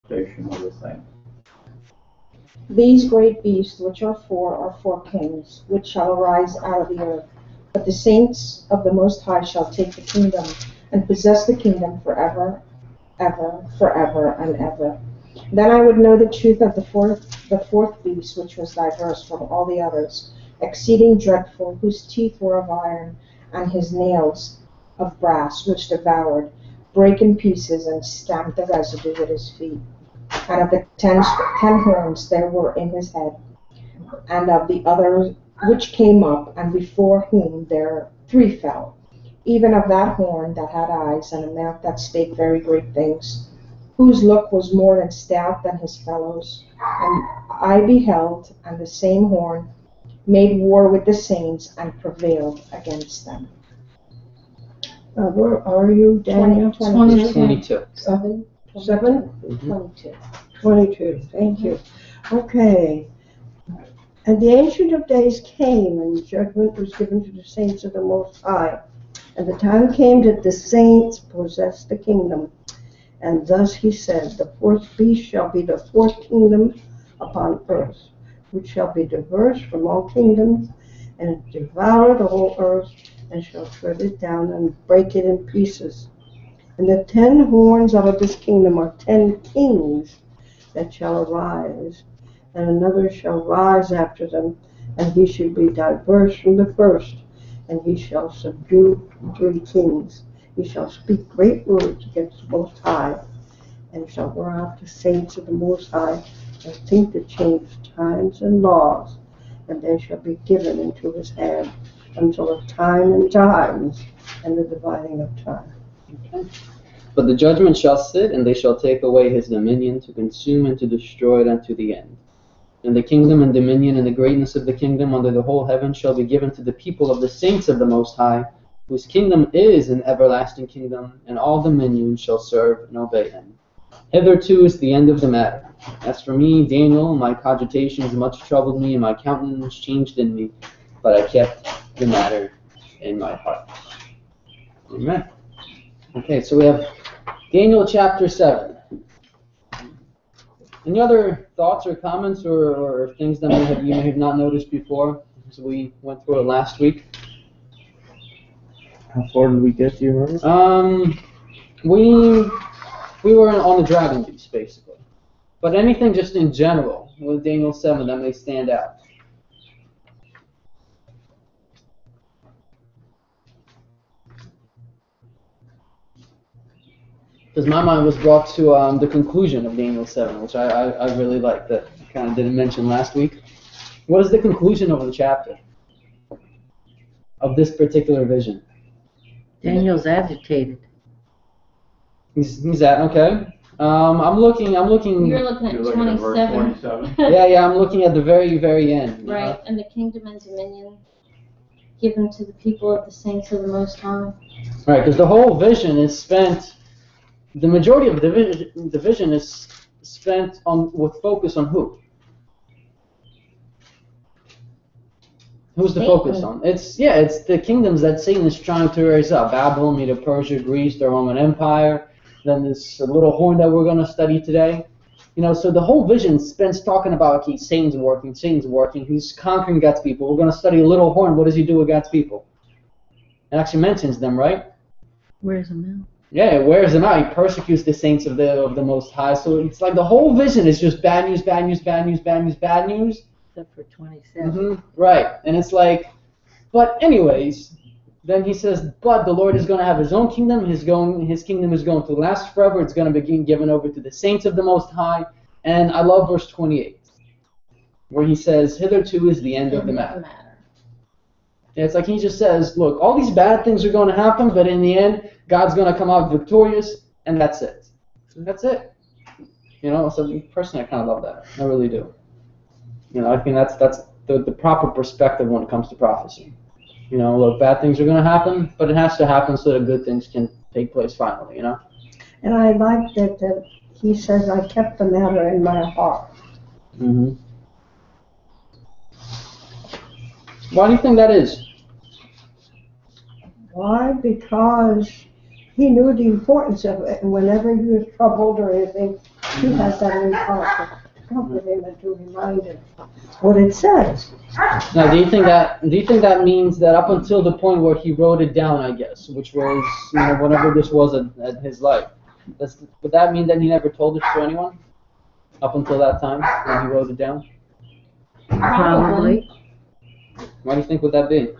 Interpretation of the same. These great beasts which are four kings, which shall arise out of the earth. But the saints of the Most High shall take the kingdom, and possess the kingdom forever, forever and ever. Then I would know the truth of the fourth beast, which was diverse from all the others, exceeding dreadful, whose teeth were of iron, and his nails of brass, which devoured, brake in pieces, and stamped the residue with his feet. And of the ten horns there were in his head, and of the others which came up, and before whom there 3 fell, even of that horn that had eyes, and a mouth that spake very great things, whose look was more than stout than his fellows. And I beheld, and the same horn made war with the saints, and prevailed against them. Where are you, Daniel? 22. 7? Mm-hmm. 22. 22, thank you. Okay. And the Ancient of Days came, and judgment was given to the saints of the Most High. And the time came that the saints possessed the kingdom. And thus he said, the fourth beast shall be the fourth kingdom upon earth, which shall be diverse from all kingdoms, and devour the whole earth, and shall tread it down and break it in pieces. And the 10 horns out of this kingdom are 10 kings that shall arise, and another shall rise after them, and he shall be diverse from the first, and he shall subdue 3 kings. He shall speak great words against the Most High, and shall wear out the saints of the Most High, and think to change times and laws, and they shall be given into his hand until the time and times, and the dividing of time. Okay. But the judgment shall sit, and they shall take away his dominion, to consume and to destroy it unto the end. And the kingdom and dominion and the greatness of the kingdom under the whole heaven shall be given to the people of the saints of the Most High, whose kingdom is an everlasting kingdom, and all dominions shall serve and obey him. Hitherto is the end of the matter. As for me, Daniel, my cogitations much troubled me, and my countenance changed in me, but I kept the matter in my heart. Amen. Okay, so we have Daniel chapter 7. Any other thoughts or comments or things that you may have not noticed before as we went through it last week? How far did we get, do you remember? We were on the dragon beast, basically. But anything just in general with Daniel 7 that may stand out? Because my mind was brought to the conclusion of Daniel 7, which I really liked, that I kind of didn't mention last week. What is the conclusion of the chapter? Of this particular vision? Daniel's agitated. He's at, okay. I'm looking. You're looking at verse 27. 27. Yeah, I'm looking at the very, very end. Right, and the kingdom and dominion given to the people of the saints of the Most High. Right, because the whole vision is spent. The majority of the vision is spent with focus on who? Who's the Satan. focus on? It's the kingdoms that Satan is trying to raise up. Babylon, Medo Persia, Greece, the Roman Empire. Then this little horn that we're going to study today. So the whole vision spends talking about, okay, Satan's working, he's conquering God's people. We're going to study a little horn. What does he do with God's people? It actually mentions them, right? Where's the mill? Yeah, it wears them out. He persecutes the saints of the Most High. So it's like the whole vision is just bad news, bad news, bad news, bad news, bad news. Except for 27. Mm-hmm. Right, and it's like, but anyways, then he says, but the Lord is going to have his own kingdom. His kingdom is going to last forever. It's going to be given over to the saints of the Most High. And I love verse 28, where he says, hitherto is the end of the matter. Yeah, it's like he just says, look, all these bad things are going to happen, but in the end, God's going to come out victorious, and that's it. That's it. So personally, I kind of love that. I really do. I think that's the proper perspective when it comes to prophecy. Look, bad things are going to happen, but it has to happen so that good things can take place finally, And I like that he says, I kept the matter in my heart. Mm-hmm. Why do you think that is? Why? Because he knew the importance of it, and whenever he was troubled or anything, She has that in part to comfort him and to remind him what it says. Now, do you think that means that up until the point where he wrote it down, I guess, which was whenever this was at his life, would that mean that he never told this to anyone up until that time when he wrote it down? Probably. Why do you think would that be?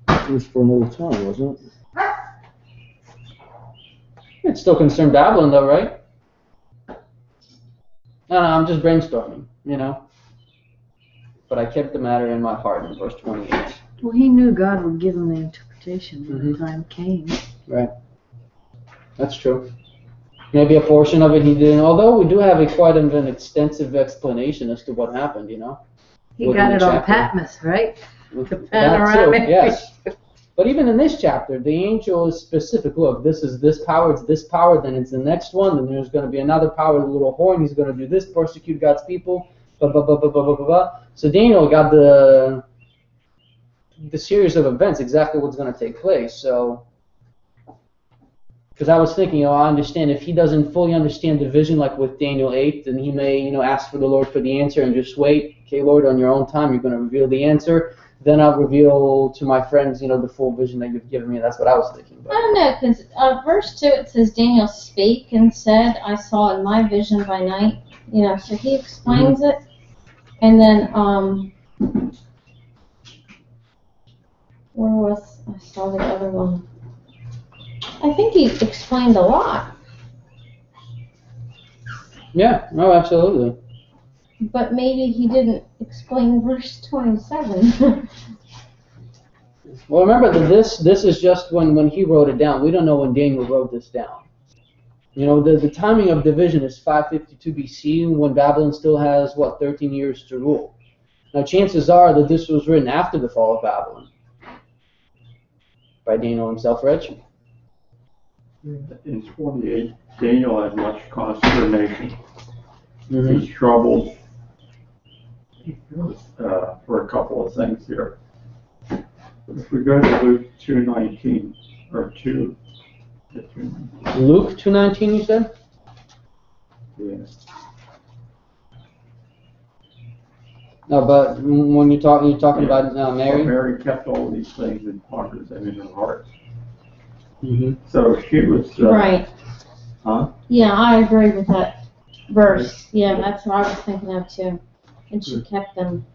It was for another time, wasn't it? It still concerned Babylon, though, right? No, I'm just brainstorming, But I kept the matter in my heart in verse 28. Well, he knew God would give him the interpretation when Mhm. the time came. Right. That's true. Maybe a portion of it he didn't, although we do have quite an extensive explanation as to what happened, He Within got the it on chapter. Patmos, right? The That too, panoramic. yes. But even in this chapter, the angel is specific. Look, this is this power, it's this power, then it's the next one, then there's going to be another power, the little horn, he's going to do this, persecute God's people, blah, blah, blah, blah, blah, blah, blah, blah. So Daniel got the series of events, exactly what's going to take place. So, because I was thinking, I understand if he doesn't fully understand the vision, like with Daniel 8, then he may, ask for the Lord for the answer and just wait. Okay, Lord, on your own time, you're going to reveal the answer. Then I'll reveal to my friends, the full vision that you've given me. That's what I was thinking. I don't know, because verse 2 it says Daniel spake and said, I saw in my vision by night. So he explains it. And then, I saw the other one. I think he explained a lot. Yeah, no, absolutely. But maybe he didn't explain verse 27. Well, remember that this is just when he wrote it down. We don't know when Daniel wrote this down. The timing of division is 552 BC, when Babylon still has, 13 years to rule. Now, chances are that this was written after the fall of Babylon. By Daniel himself, Reg? In 28, Daniel had much consternation. Mm-hmm. He's troubled for a couple of things here. If we go to Luke 2:19 or 2, Luke 2:19, you said? yeah. No, but when you're talking about Mary. Mary kept all these things and pondered them in her heart. Mm-hmm. So she was. Right. Huh? Yeah, I agree with that verse. Yeah, that's what I was thinking of too. And she kept them.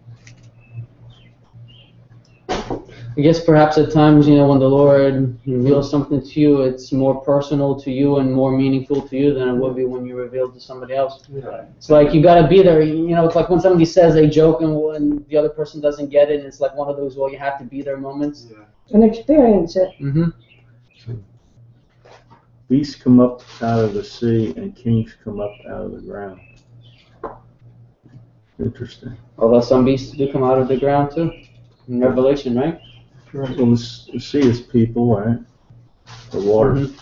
I guess perhaps at times, when the Lord reveals something to you, it's more personal to you and more meaningful to you than it would be when you reveal to somebody else. Yeah. It's like you got to be there. It's like when somebody says a joke and the other person doesn't get it, and it's like one of those, you have to be there moments. Yeah. And experience it. Mm-hmm. Beasts come up out of the sea and kings come up out of the ground. Interesting. Although some beasts do come out of the ground too. In Revelation, right? Well, the sea is people, right? The water. Mhm.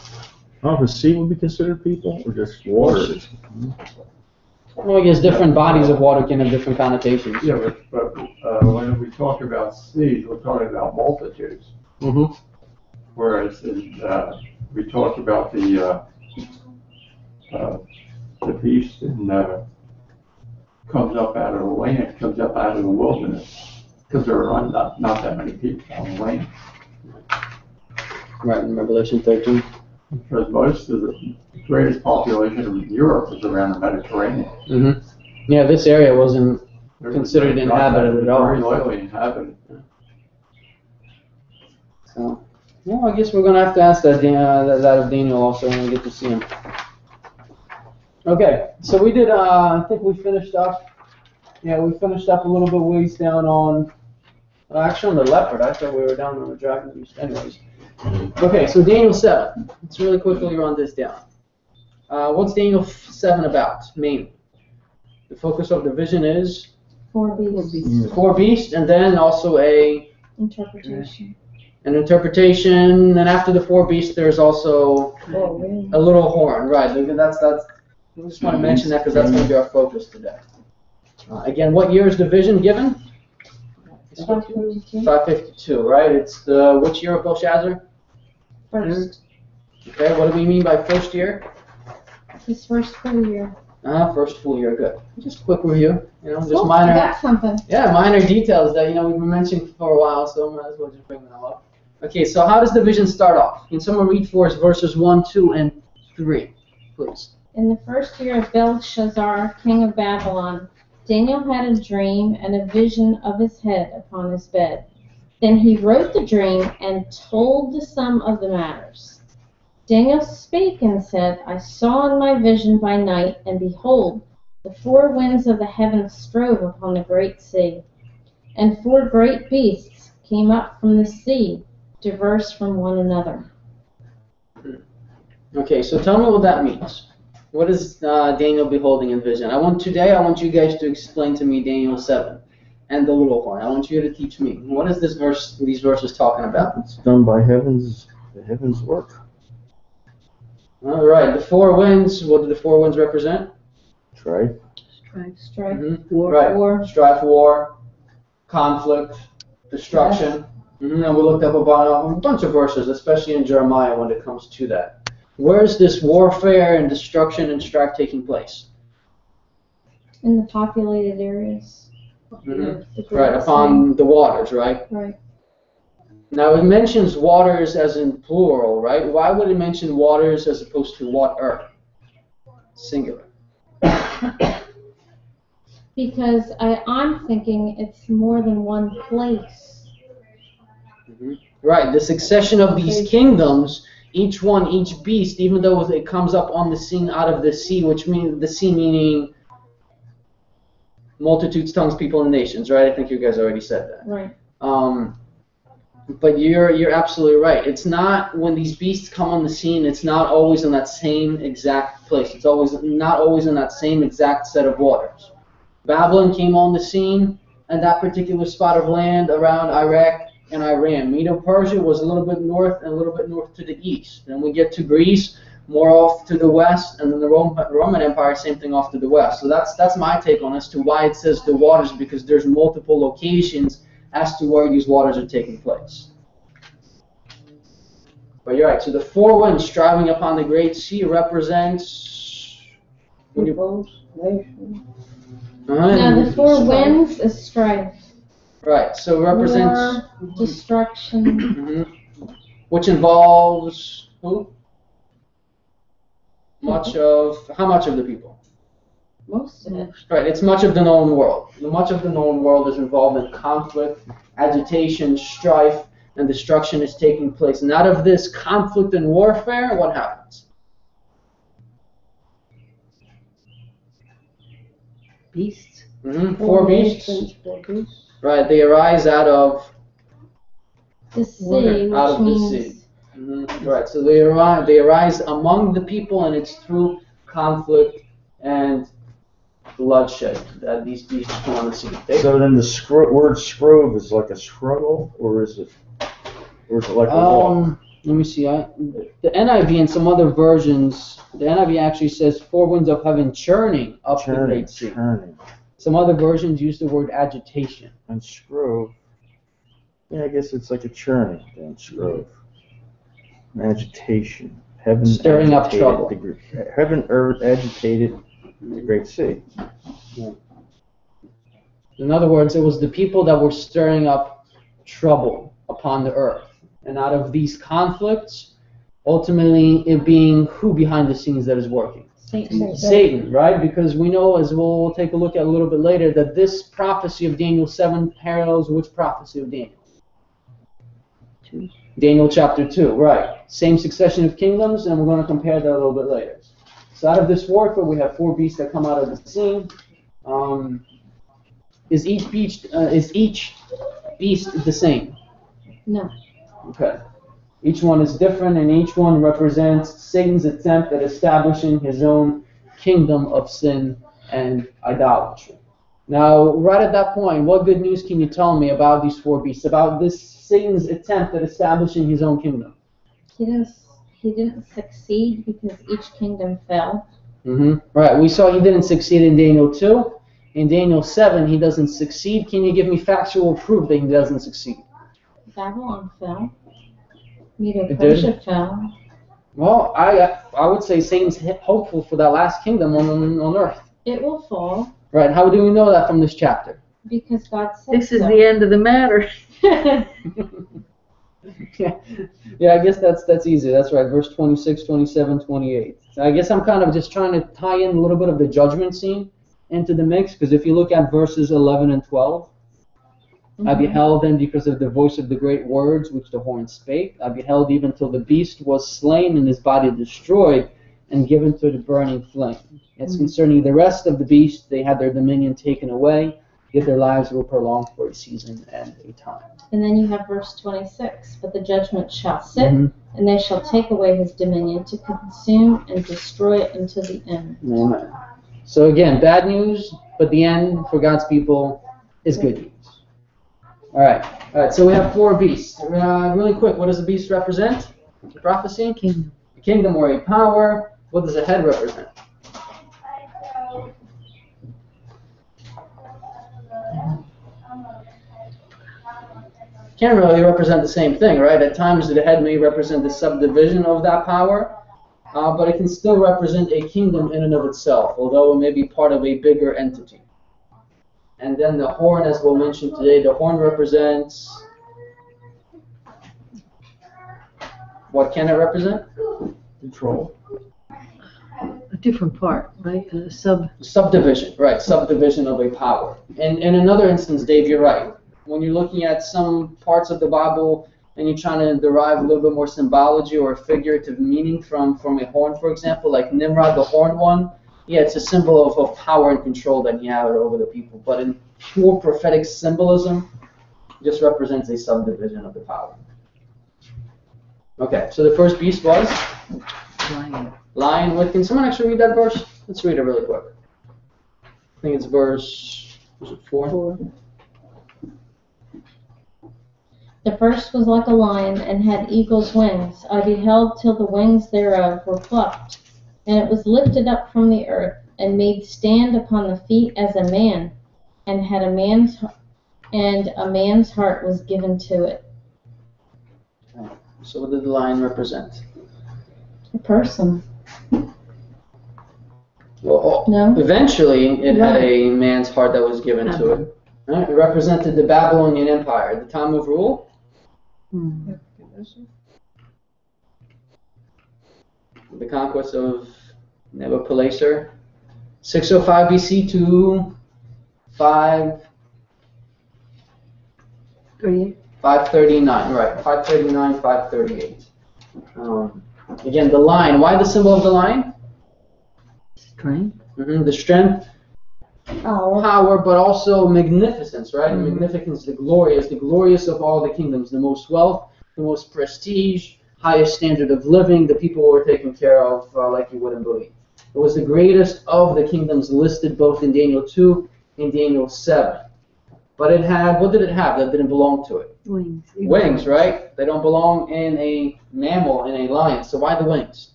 I don't know if the sea would be considered people or just water. Well, I guess different bodies of water can have different connotations. Yeah, but when we talk about seas, we're talking about multitudes. Mm-hmm. Whereas we talked about the beast and comes up out of the land, comes up out of the wilderness, because there are not that many people on the land. Right, in Revelation 13. Because most of the greatest population of Europe is around the Mediterranean. Mm-hmm. Yeah, this area wasn't considered inhabited at all. Very lightly inhabited. So, well, I guess we're going to have to ask that of Daniel also when we get to see him. Okay, so we did, I think we finished up. Yeah, we finished up a little bit ways down on, actually on the leopard. I thought we were down on the dragon beast. Anyways. Okay, so Daniel 7. Let's really quickly run this down. What's Daniel 7 about, mainly? The focus of the vision is 4 beasts. 4 beasts, and then also an Interpretation. interpretation, and after the 4 beasts, there's also a little horn, right? That's. I just want to mention that because that's going to be our focus today. Again, what year is the vision given? 552. 552, right? It's the which year of Belshazzar? First. Okay, what do we mean by first year? It's his first full year. First full year, good. Just a quick review, just Oh, minor. I got something. Yeah, minor details that we've been mentioning for a while, so I might as well just bring them up. Okay, so how does the vision start off? Can someone read for us verses 1, 2, and 3, please? In the first year of Belshazzar, king of Babylon, Daniel had a dream and a vision of his head upon his bed. Then he wrote the dream and told the sum of the matters. Daniel spake and said, I saw in my vision by night, and behold, the four winds of the heavens strove upon the great sea. And four great beasts came up from the sea, diverse from one another. Okay, so tell me what that means. What is Daniel beholding in vision? I want you guys to explain to me Daniel 7 and the little horn. I want you to teach me. What is these verses talking about? It's done by the heavens work. All right, the four winds, what do the four winds represent? Strife. Strife, Right, war. strife, war, conflict, destruction. And we looked up about a bunch of verses, especially in Jeremiah when it comes to that. Where is this warfare and destruction and strife taking place? In the populated areas. The great Right, upon the waters, right? Right. Now it mentions waters as in plural, right? Why would it mention waters as opposed to water? Singular. Because I'm thinking it's more than one place. Right, the succession of these kingdoms, each beast, even though it comes up on the scene out of the sea, which means the sea meaning multitudes, tongues, people, and nations, right? I think you guys already said that. Right. But you're absolutely right. It's not when these beasts come on the scene. It's not always in that same exact place. It's not always in that same exact set of waters. Babylon came on the scene, and that particular spot of land around Iraq and Iran. Medo-Persia was a little bit north and a little bit north to the east. Then we get to Greece, more off to the west, and then the Roman Empire, same thing off to the west. So that's my take on as to why it says the waters, because there's multiple locations as to where these waters are taking place. But you're right. So the four winds striving upon the great sea represents. Peoples, nations. Now the four winds is strife. Right. So it represents. War, destruction. Which involves who? How much of the people? Most of it. Right, it's much of the known world. Much of the known world is involved in conflict, agitation, strife, and destruction is taking place. And out of this conflict and warfare, what happens? Beasts. Four beasts. Right, they arise out of The sea, which out of the means sea. Right, so they arise among the people, and it's through conflict and bloodshed that these beasts come on the scene. So then the word "scrove" is like a struggle, or is it like a walk? Let me see. The NIV and some other versions, the NIV actually says four winds of heaven churning up the great sea. Churning. Some other versions use the word agitation. And scrove. Yeah, I guess it's like a churning then, scrove. Agitation. Heaven Stirring up agitated trouble. Heaven, earth agitated the great sea. In other words, it was the people that were stirring up trouble upon the earth. And out of these conflicts, ultimately it being who behind the scenes that is working? Satan, right? Because we know, as we'll take a look at a little bit later, that this prophecy of Daniel 7 parallels which prophecy of Daniel? 2. Daniel chapter 2, right. Same succession of kingdoms, and we're going to compare that a little bit later. So out of this warfare, we have four beasts that come out of the scene. Is each beast the same? no. Okay. Each one is different, and each one represents Satan's attempt at establishing his own kingdom of sin and idolatry. Now, right at that point, what good news can you tell me about these four beasts, about this Satan's attempt at establishing his own kingdom? He didn't succeed because each kingdom fell. Right. We saw he didn't succeed in Daniel 2. In Daniel 7, he doesn't succeed. Can you give me factual proof that he doesn't succeed? Babylon fell. Medo-Persia fell. Well, I would say Satan's hopeful for that last kingdom on earth. It will fall Right? How do we know that from this chapter? because God said This is so. the end of the matter. Yeah, I guess that's easy. That's right. Verse 26, 27, 28. So I guess I'm kind of just trying to tie in a little bit of the judgment scene into the mix, because if you look at verses 11 and 12, I beheld then because of the voice of the great words which the horn spake. I beheld even till the beast was slain and his body destroyed and given to the burning flame. It's concerning the rest of the beast, they had their dominion taken away, yet their lives were prolonged for a season and a time. And then you have verse 26. But the judgment shall sit, and they shall take away his dominion to consume and destroy it until the end. Amen. So again, bad news, but the end for God's people is good news. All right. So we have 4 beasts. Really quick, what does a beast represent? A prophecy? Kingdom. A kingdom or a power. What does a head represent? Can't really represent the same thing, right? At times the head may represent the subdivision of that power, but it can still represent a kingdom in and of itself, although it may be part of a bigger entity. And then the horn, as we'll mention today, the horn represents... What can it represent? Control. A different part, right? Subdivision, right, subdivision of a power. And in another instance, Dave, you're right. When you're looking at some parts of the Bible and you're trying to derive a little bit more symbology or figurative meaning from a horn, for example, like Nimrod, the horned one, yeah, it's a symbol of power and control that he had over the people. But in pure prophetic symbolism, it just represents a subdivision of the power. Okay, so the first beast was? Lion. Can someone actually read that verse? Let's read it really quick. I think it's verse, was it 4? The first was like a lion, and had eagle's wings. I beheld till the wings thereof were plucked, and it was lifted up from the earth, and made stand upon the feet as a man, and a man's heart was given to it. So what did the lion represent? A person. Well, No? eventually it had a man's heart that was given to it. Right? It represented the Babylonian Empire, the time of rule. The conquest of Nebuchadnezzar, 605 BC to 539, right, 539, 538. Again, the lion. Why the symbol of the lion? Strength. The strength, power, but also magnificence, right? Magnificence, the glorious of all the kingdoms, the most wealth, the most prestige, highest standard of living, the people were taken care of like you wouldn't believe. It was the greatest of the kingdoms listed both in Daniel 2 and Daniel 7. But it had, what did it have that didn't belong to it? Wings. Wings, right? They don't belong in a mammal, in a lion. So why the wings?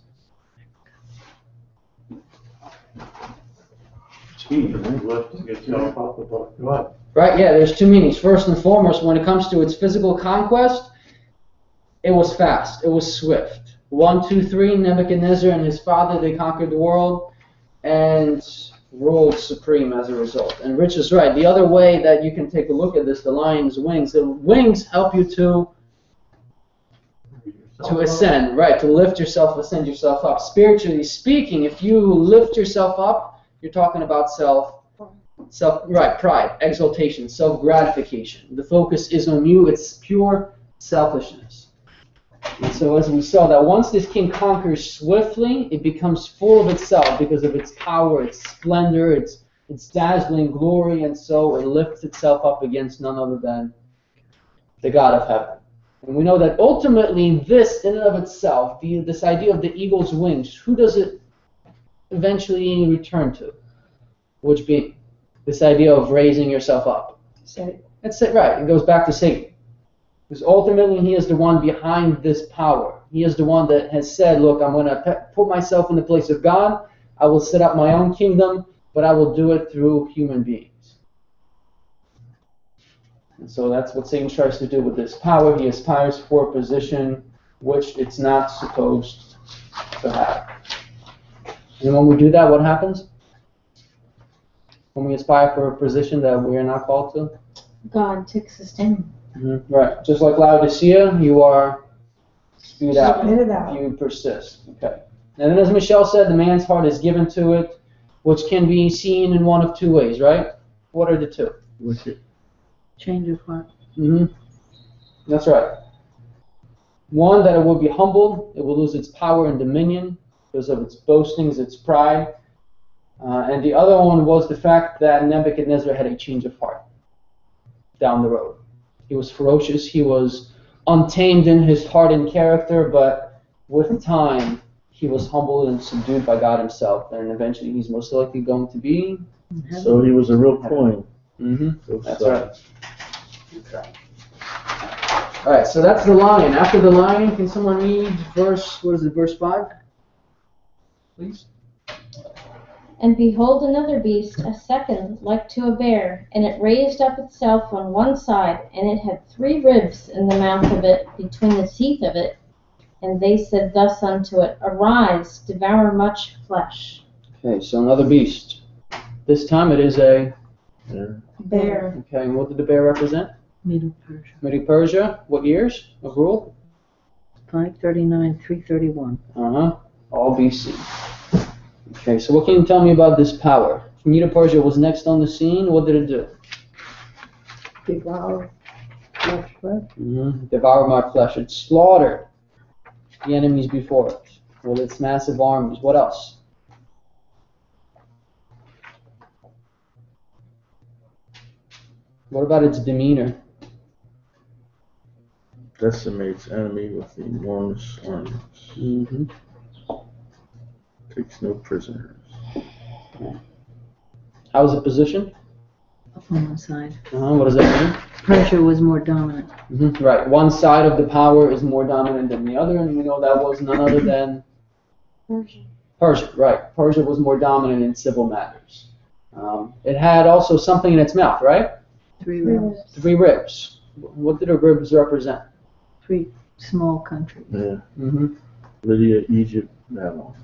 Right, yeah, there's 2 meanings. First and foremost, when it comes to its physical conquest, it was fast, it was swift. 1, 2, 3, Nebuchadnezzar and his father, they conquered the world and ruled supreme as a result. And Rich is right. The other way that you can take a look at this, the lion's wings, the wings help you to ascend, right, to lift yourself, ascend yourself up. Spiritually speaking, if you lift yourself up, you're talking about pride, exaltation, self-gratification. The focus is on you. It's pure selfishness. And so as we saw that once this king conquers swiftly, it becomes full of itself because of its power, its splendor, its dazzling glory, and so it lifts itself up against none other than the God of heaven. And we know that ultimately this in and of itself, this idea of the eagle's wings, who does it eventually return to? Which being this idea of raising yourself up. That's it, right. It goes back to Satan. Because ultimately he is the one behind this power. He is the one that has said, look, I'm going to put myself in the place of God. I will set up my own kingdom, but I will do it through human beings. And so that's what Satan tries to do with this power. He aspires for a position which it's not supposed to have. And when we do that, what happens? When we aspire for a position that we are not called to? God takes us down. Right. Just like Laodicea, you are spewed out. Spit it out. You persist. Okay. And then as Michelle said, the man's heart is given to it, which can be seen in one of two ways, right? What are the two? What's it? Change of heart. That's right. One, that it will be humbled. It will lose its power and dominion because of its boastings, its pride. And the other one was the fact that Nebuchadnezzar had a change of heart down the road. He was ferocious. He was untamed in his heart and character, but with time, he was humbled and subdued by God himself. And eventually, he's most likely going to be... So he was a real coin. That's right. Okay. All right, so that's the lion. After the lion, can someone read verse 5? Please. And behold, another beast, a second, like to a bear, and it raised up itself on one side, and it had 3 ribs in the mouth of it, between the teeth of it. And they said thus unto it, Arise, devour much flesh. Okay, so another beast. This time it is a Bear. Okay, and what did the bear represent? Middle Persia. Medo Persia. What years of rule? 539, 331. All BC. Okay, so what can you tell me about this power? Medo Persia was next on the scene. What did it do? Devour much flesh. Devour my flesh. It slaughtered the enemies before it with its massive armies. What else? What about its demeanor? Decimates enemy with enormous armies. Takes no prisoners. How was it positioned? Up on one side. What does that Persia was more dominant. mean? Right. One side of the power is more dominant than the other, and we know that was none other than Persia. Right. Persia was more dominant in civil matters. It had also something in its mouth, right? 3 ribs. 3 ribs. What did the ribs represent? 3 small countries. Yeah. Lydia, Egypt, Babylon.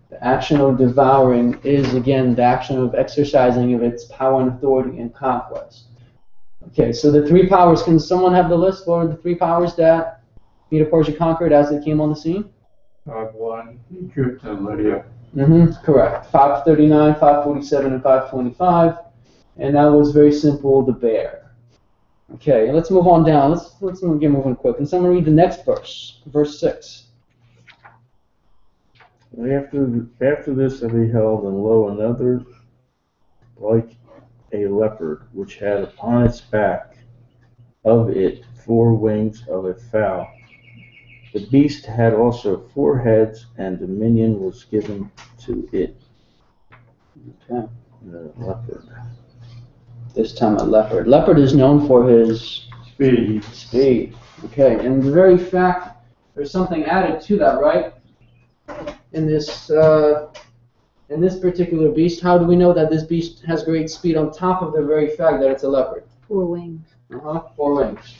The action of devouring is, again, the action of exercising of its power and authority and conquest. Okay, so the 3 powers, can someone have the list for the 3 powers that Medo Persia conquered as they came on the scene? 5-1, Egypt and Lydia. Correct. 539, 547, and 525. And that was very simple, the bear. Okay, let's move on down. Let's get moving quick. Can someone read the next verse? Verse 6. After this I beheld, and lo, another like a leopard, which had upon its back of it 4 wings of a fowl. The beast had also 4 heads, and dominion was given to it. Okay. The leopard. This time a leopard. Leopard is known for his speed. Okay, and the very fact, there's something added to that, right? In this particular beast, how do we know that this beast has great speed on top of the very fact that it's a leopard? 4 wings. 4 wings.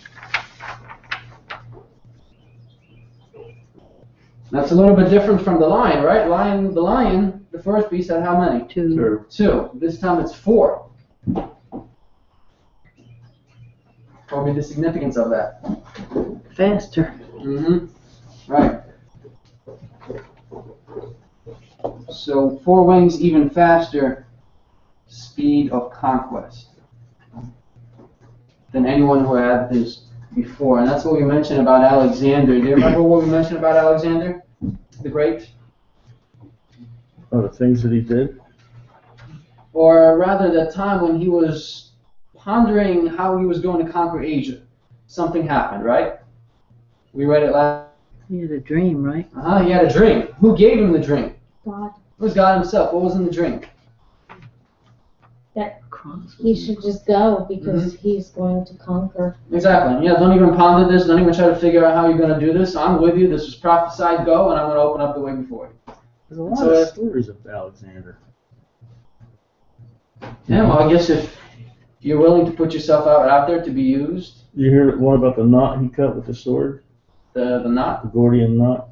That's a little bit different from the lion, right? The lion, the first beast had how many? 2. 2. This time it's 4. What would be the significance of that? Faster. Right. So 4 wings, even faster speed of conquest than anyone who had this before. And that's what we mentioned about Alexander. Do you remember what we mentioned about Alexander the Great? Oh, the things that he did? Or rather, the time when he was pondering how he was going to conquer Asia. Something happened, right? We read it last. He had a dream, right? He had a dream. Who gave him the dream? God. It was God himself. What was in the dream? That Cross. he should just go because he's going to conquer. Exactly. Yeah, don't even ponder this. Don't even try to figure out how you're going to do this. I'm with you. This was prophesied. Go, and I'm going to open up the way before you. There's a lot of stories of Alexander. Yeah, well, I guess if you're willing to put yourself out there to be used, You hear one about the knot he cut with the sword? the knot. The Gordian knot?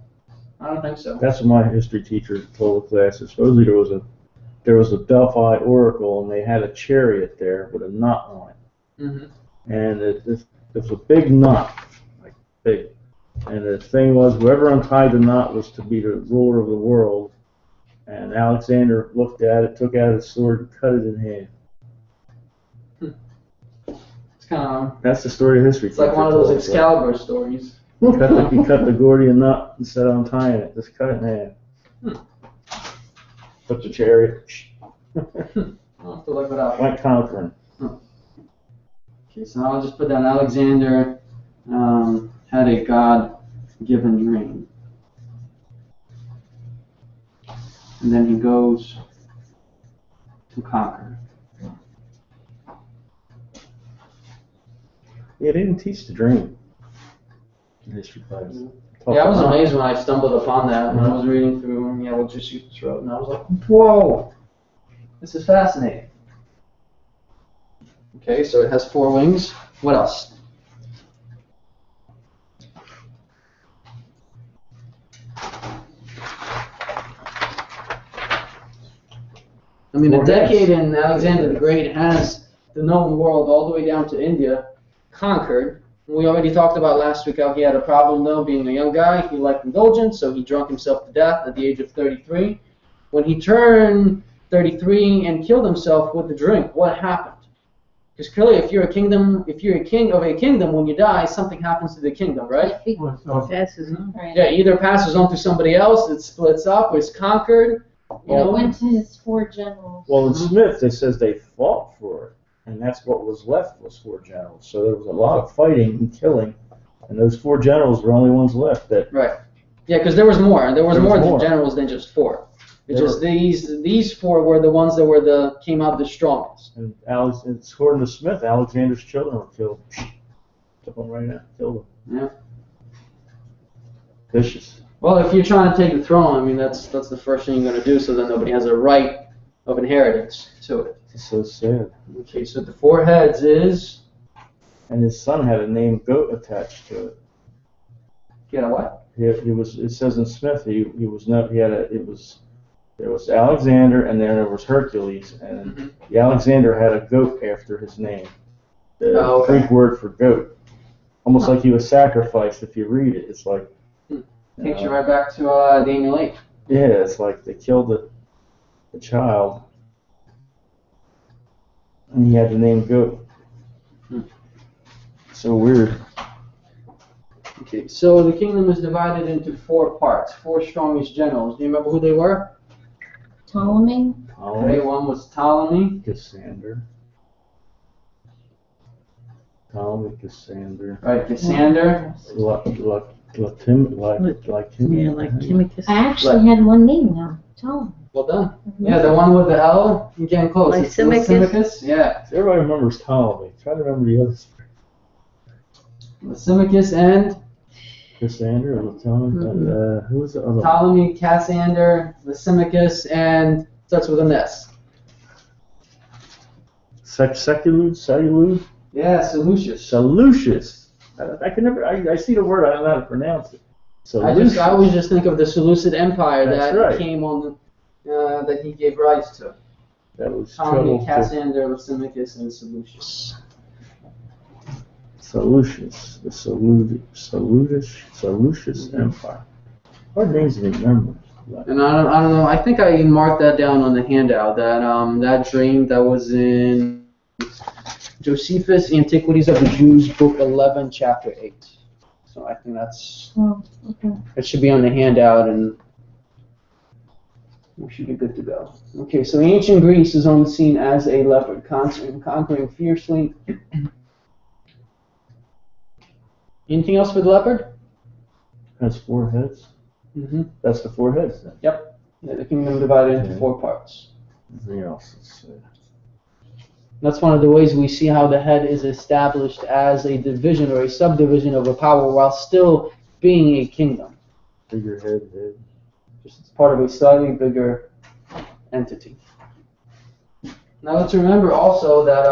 I don't think so. That's what my history teacher told the class. Supposedly there was a Delphi oracle, and they had a chariot there with a knot on it. Mm-hmm. And it was a big knot, like big. And the thing was, whoever untied the knot was to be the ruler of the world. And Alexander looked at it, took out his sword, and cut it in half. It's kind of. That's the story of history. It's like one of those Excalibur stories. He cut the Gordian knot instead of untying it. Just cut it in half. Took the chariot. I'll have to look it up. Went conquering. Okay, so I'll just put down Alexander had a God-given dream. And then he goes to conquer. Yeah, they didn't teach the dream in history class. Yeah, I was amazed when I stumbled upon that when I was reading through what Josephus wrote, and I was like, whoa, this is fascinating. Okay, so it has 4 wings. What else? I mean, a decade in Alexander the Great has the known world all the way down to India conquered. We already talked about last week how he had a problem, though, being a young guy. He liked indulgence, so he drunk himself to death at the age of 33. When he turned 33 and killed himself with the drink, what happened? Because clearly, if you're a king of a kingdom, when you die, something happens to the kingdom, right? Passes on. Right. Yeah, either passes on to somebody else, it splits up, or it's conquered. You It know, went to his 4 generals. Well, in Smith, it says they fought for it, and that's what was left was 4 generals. So there was a lot of fighting and killing, and those 4 generals were the only ones left. That right. Yeah, because there was more. There was more more. generals than just 4. It's There just these 4 were the ones that came out the strongest. and according to Smith, Alexander's children were killed. Took them right out, killed them. Yeah. Vicious. Well, if you're trying to take the throne, I mean that's the first thing you're going to do, so that nobody has a right of inheritance to it. It's so sad. Okay, so the 4 heads is And his son had a name goat attached to it. get a what? He was. It says in Smith he was not. He had a. It was. There was Alexander, and then there was Hercules, and the Alexander had a goat after his name. The okay. Greek word for goat, almost like he was sacrificed. If you read it, it's like. Takes you right back to Daniel 8. Yeah, it's like they killed the child, and he had the name goat. So weird. Okay, so the kingdom is divided into 4 parts, 4 strongest generals. Do you remember who they were? Ptolemy. Okay, one was Ptolemy. Cassander. Ptolemy, Cassander. Right, Cassander. Chimicus. I actually had one name now. Ptolemy. Well done. Yeah, the one with the L. You're getting close. It's Lysimachus. Lysimachus. Yeah. Everybody remembers Ptolemy. Try to remember the others. Lysimachus and Cassander or Ptolemy. Who was the other one? Ptolemy, Cassander, Lysimachus, and starts with an S. Seleucid? Yeah, Seleucus. Seleucus. I can never. I see the word. I don't know how to pronounce it. Seleucus. I always just think of the Seleucid Empire That's that right. came on, that he gave rise to. That was Ptolemy, trouble. Cassander, Lysimachus, and Seleucus. Seleucus. The Seleucus Empire. Hard names to remember. And I don't know. I think I marked that down on the handout. That dream that was in Josephus, Antiquities of the Jews, book 11, chapter 8. So I think it should be on the handout, and we should be good to go. Okay, so ancient Greece is on the scene as a leopard, conquering fiercely. Anything else for the leopard? Has 4 heads. Mm-hmm. That's the 4 heads then. Yep. Yeah, the kingdom divided into 4 parts. Anything else? That's one of the ways we see how the head is established as a division or a subdivision of a power while still being a kingdom. Figurehead, head. Just it's part of a slightly bigger entity. Now let's remember also that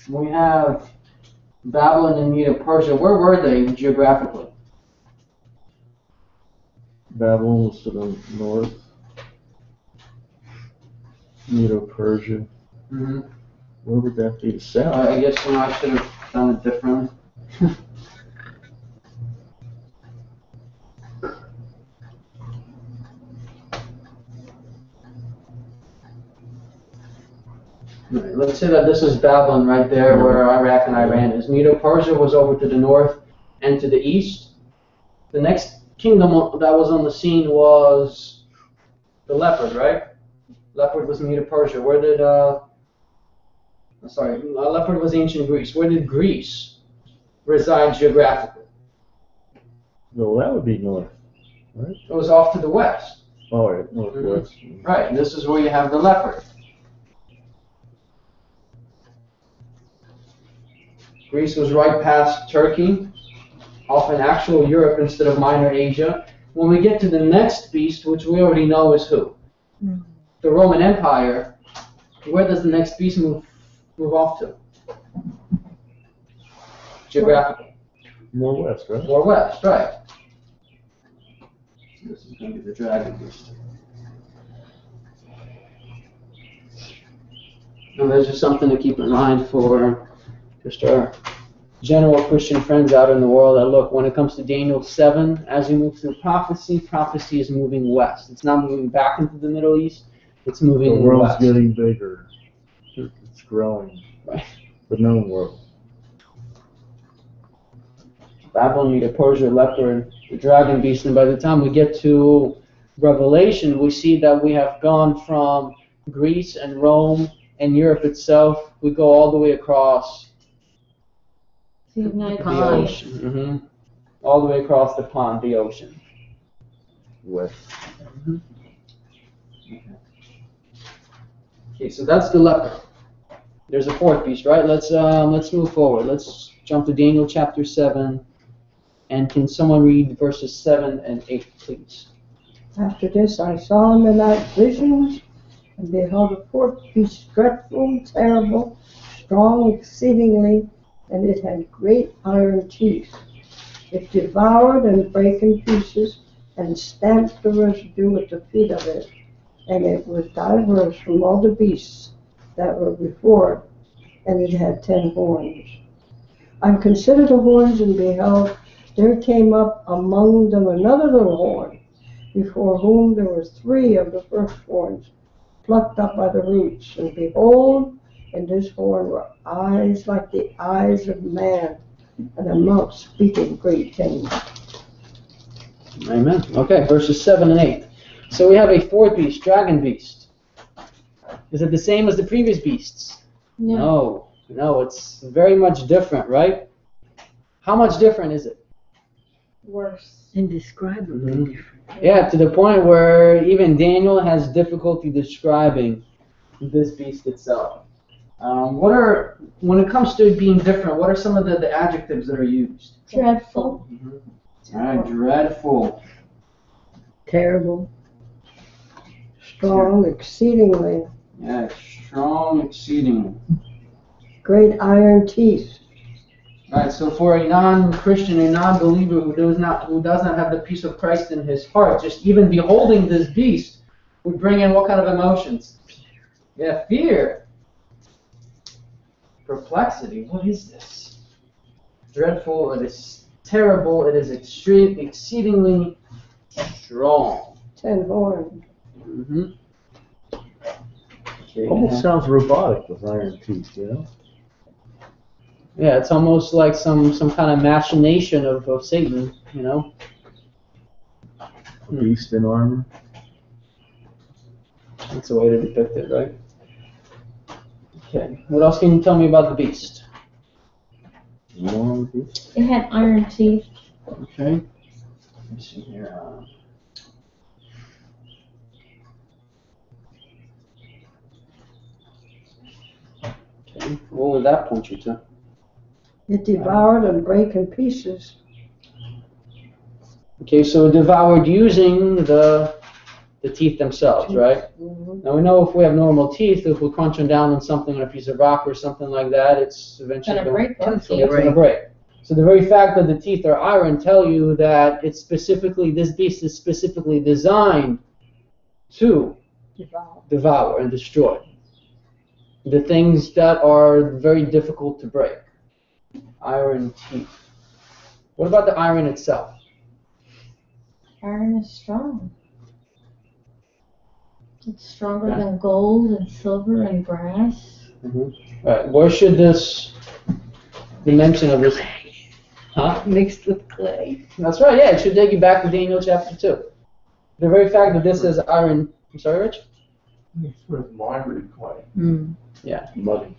we have Babylon and Medo-Persia. Where were they geographically? Babylon was to the north. Medo-Persia. Mm-hmm. Where would that be? The south. I guess I should have done it differently. Right, let's say that this is Babylon right there where Iraq and Iran is. Medo-Persia was over to the north and to the east. The next kingdom that was on the scene was the leopard, right? Leopard was Medo-Persia. Where did, leopard was ancient Greece. Where did Greece reside geographically? No, that would be north, right? It was off to the west. All right, northwest. Right, and this is where you have the leopard. Greece was right past Turkey, off in actual Europe instead of minor Asia. When we get to the next beast, which we already know is who? The Roman Empire. Where does the next beast move off to? Geographically. More west, right? More west, right. This is going to be the dragon beast. And there's just something to keep in mind for just our general Christian friends out in the world that look, when it comes to Daniel 7, as we move through prophecy, prophecy is moving west. It's not moving back into the Middle East, it's moving The world's west. getting bigger. It's growing. Right. The known world. Babylon, Medo-Persia, leopard, the dragon beast, and by the time we get to Revelation, we see that we have gone from Greece and Rome and Europe itself, we go all the way across The United the States. ocean. All the way across the pond, the ocean. West. Okay, so that's the leopard. There's a fourth beast, right? Let's move forward. Let's jump to Daniel chapter 7. And can someone read verses 7 and 8, please? After this I saw in the night visions, and beheld a fourth beast, dreadful, terrible, strong exceedingly, and it had great iron teeth. It devoured and brake in pieces, and stamped the residue with the feet of it. And it was diverse from all the beasts that were before it, and it had 10 horns. I considered the horns, and beheld, there came up among them another little horn, before whom there were 3 of the first horns, plucked up by the roots. And behold, in this horn were eyes like the eyes of man, and a mouth speaking great things. Amen. Okay, verses 7 and 8. So we have a fourth beast, dragon beast. Is it the same as the previous beasts? No, it's very much different, right? How much different is it? Worse. Indescribably different. Yeah, to the point where even Daniel has difficulty describing this beast itself. When it comes to it being different, what are some of the adjectives that are used? Dreadful. All right, dreadful. Terrible. Strong exceedingly, Yeah, strong, exceedingly. great iron teeth. Right, so for a non-Christian, a non-believer who does not have the peace of Christ in his heart, just even beholding this beast would bring in what kind of emotions? Yeah, fear. Perplexity. What is this? Dreadful. It is terrible. It is exceedingly strong. 10 horns. Okay, Almost sounds robotic with iron teeth, you know? yeah, it's almost like some kind of machination of Satan, you know? A beast in armor. That's a way to depict it, right? Okay. What else can you tell me about the beast? Long beast. It had iron teeth. Okay. Let me see here. Okay. What would that point you to? It devoured and brake in pieces. Okay, so it devoured using the teeth themselves, right? Now we know if we have normal teeth, if we crunch them down on something on a piece of rock or something like that, it's eventually Gonna break those it's gonna break. So the very fact that the teeth are iron tell you that it's specifically, this beast is specifically designed to devour and destroy the things that are very difficult to break. Iron teeth. What about the iron itself? Iron is strong. It's stronger than gold and silver and brass. Right. Where should this, the mention of this, Mixed with clay. That's right, yeah, it should take you back to Daniel chapter 2. The very fact that this is iron, I'm sorry, Rich? It's with miry clay. Yeah, Muddy.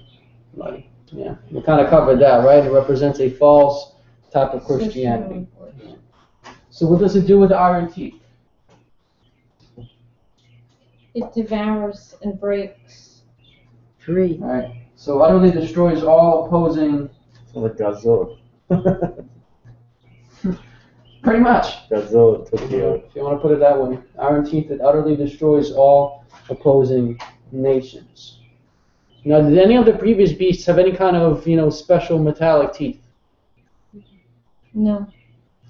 money. Yeah, we kind of covered that, right? It represents a false type of Christianity. So what does it do with the iron teeth? It devours and breaks. 3. All right. So utterly destroys all opposing. So like Godzilla. Pretty much. Godzilla took the If you want to put it that way, iron teeth, it utterly destroys all opposing nations. Now, did any of the previous beasts have any kind of, special metallic teeth? No.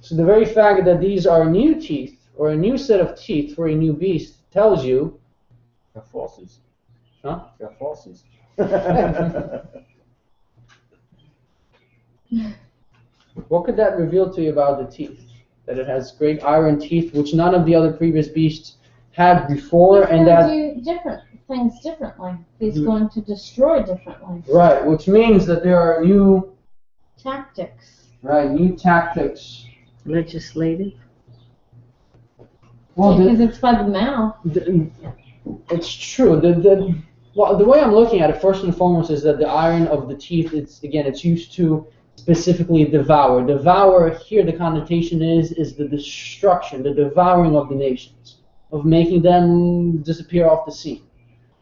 So the very fact that these are new teeth, or a new set of teeth for a new beast, tells you. Got falsies. Huh? Got falsies. What could that reveal to you about the teeth? That it has great iron teeth, which none of the other previous beasts had before, He's and going that. to do different things differently. He's going to destroy differently. Right, which means that there are new. Tactics. Right, new tactics. Legislative. Well, Because it's by the mouth. it's true. The way I'm looking at it, first and foremost, is that the iron of the teeth, it's used to specifically devour. Devour, here the connotation is the destruction, the devouring of the nations, of making them disappear off the scene.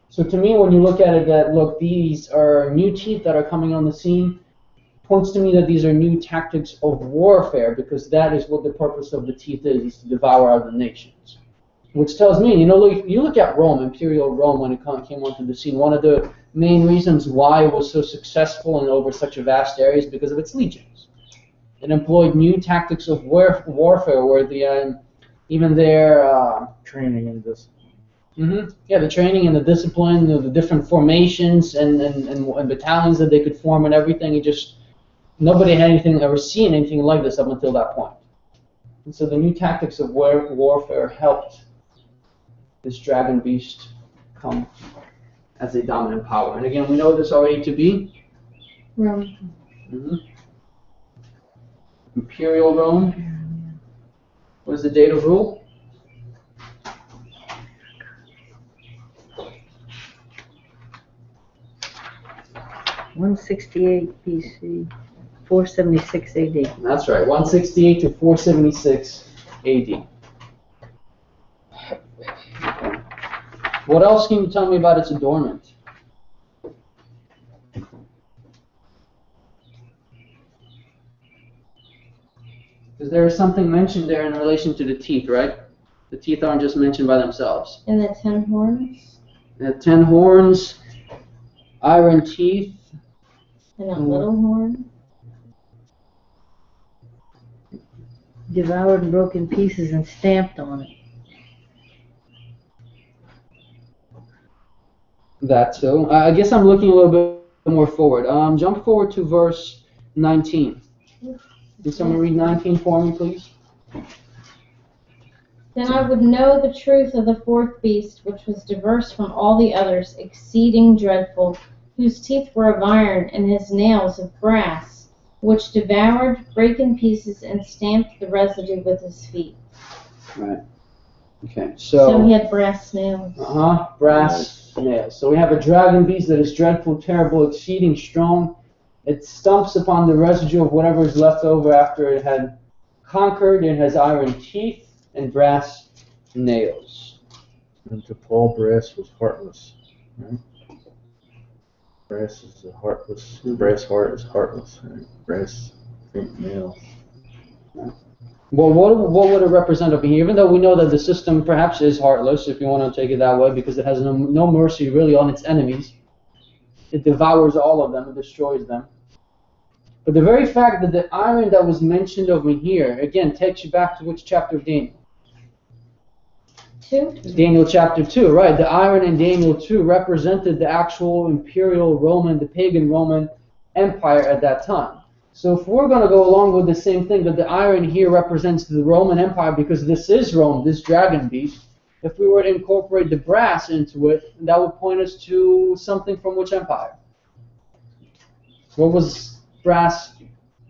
So to me, when you look at it, these are new teeth that are coming on the scene, points to me that these are new tactics of warfare, because that is what the purpose of the teeth is to devour other nations. Which tells me, you look at Rome, Imperial Rome, when it came onto the scene, one of the main reasons why it was so successful and over such a vast area is because of its legions. It employed new tactics of warfare, where even their Training in this. the training and the discipline, the different formations and battalions that they could form and everything. Nobody had ever seen anything like this up until that point. And so the new tactics of warfare helped this dragon beast come as a dominant power. And again, we know this already to be Rome. Imperial Rome. What is the date of rule? (168 BC), 476 AD. That's right, 168 to 476 AD. What else can you tell me about its adornment? Because there is something mentioned there in relation to the teeth, right? The teeth aren't just mentioned by themselves. And the 10 horns. They have 10 horns, iron teeth. And a little horn. Devoured and broken pieces and stamped on it. That too. I guess I'm looking a little bit more forward. Jump forward to verse 19. Can someone read 19 for me, please? Then I would know the truth of the fourth beast, which was diverse from all the others, exceeding dreadful, whose teeth were of iron, and his nails of brass, which devoured, brake in pieces, and stamped the residue with his feet. Right. Okay, So he had brass nails. brass nails. So we have a dragon beast that is dreadful, terrible, exceeding strong. It stomps upon the residue of whatever is left over after it had conquered. It has iron teeth and brass nails. And to Paul, brass was heartless. Right? Brass is a heartless. Brass heart is heartless. Right? Brass nail. Well, what would it represent over here? Even though we know that the system perhaps is heartless, if you want to take it that way, because it has no mercy really on its enemies. It devours all of them. It destroys them. But the very fact that the iron that was mentioned over here, again, takes you back to which chapter of Daniel? 2. Daniel chapter 2, right. The iron in Daniel 2 represented the actual imperial Roman, the pagan Roman Empire at that time. So if we're going to go along with the same thing, that the iron here represents the Roman Empire because this is Rome, this dragon beast, if we were to incorporate the brass into it, that would point us to something from which empire? What was brass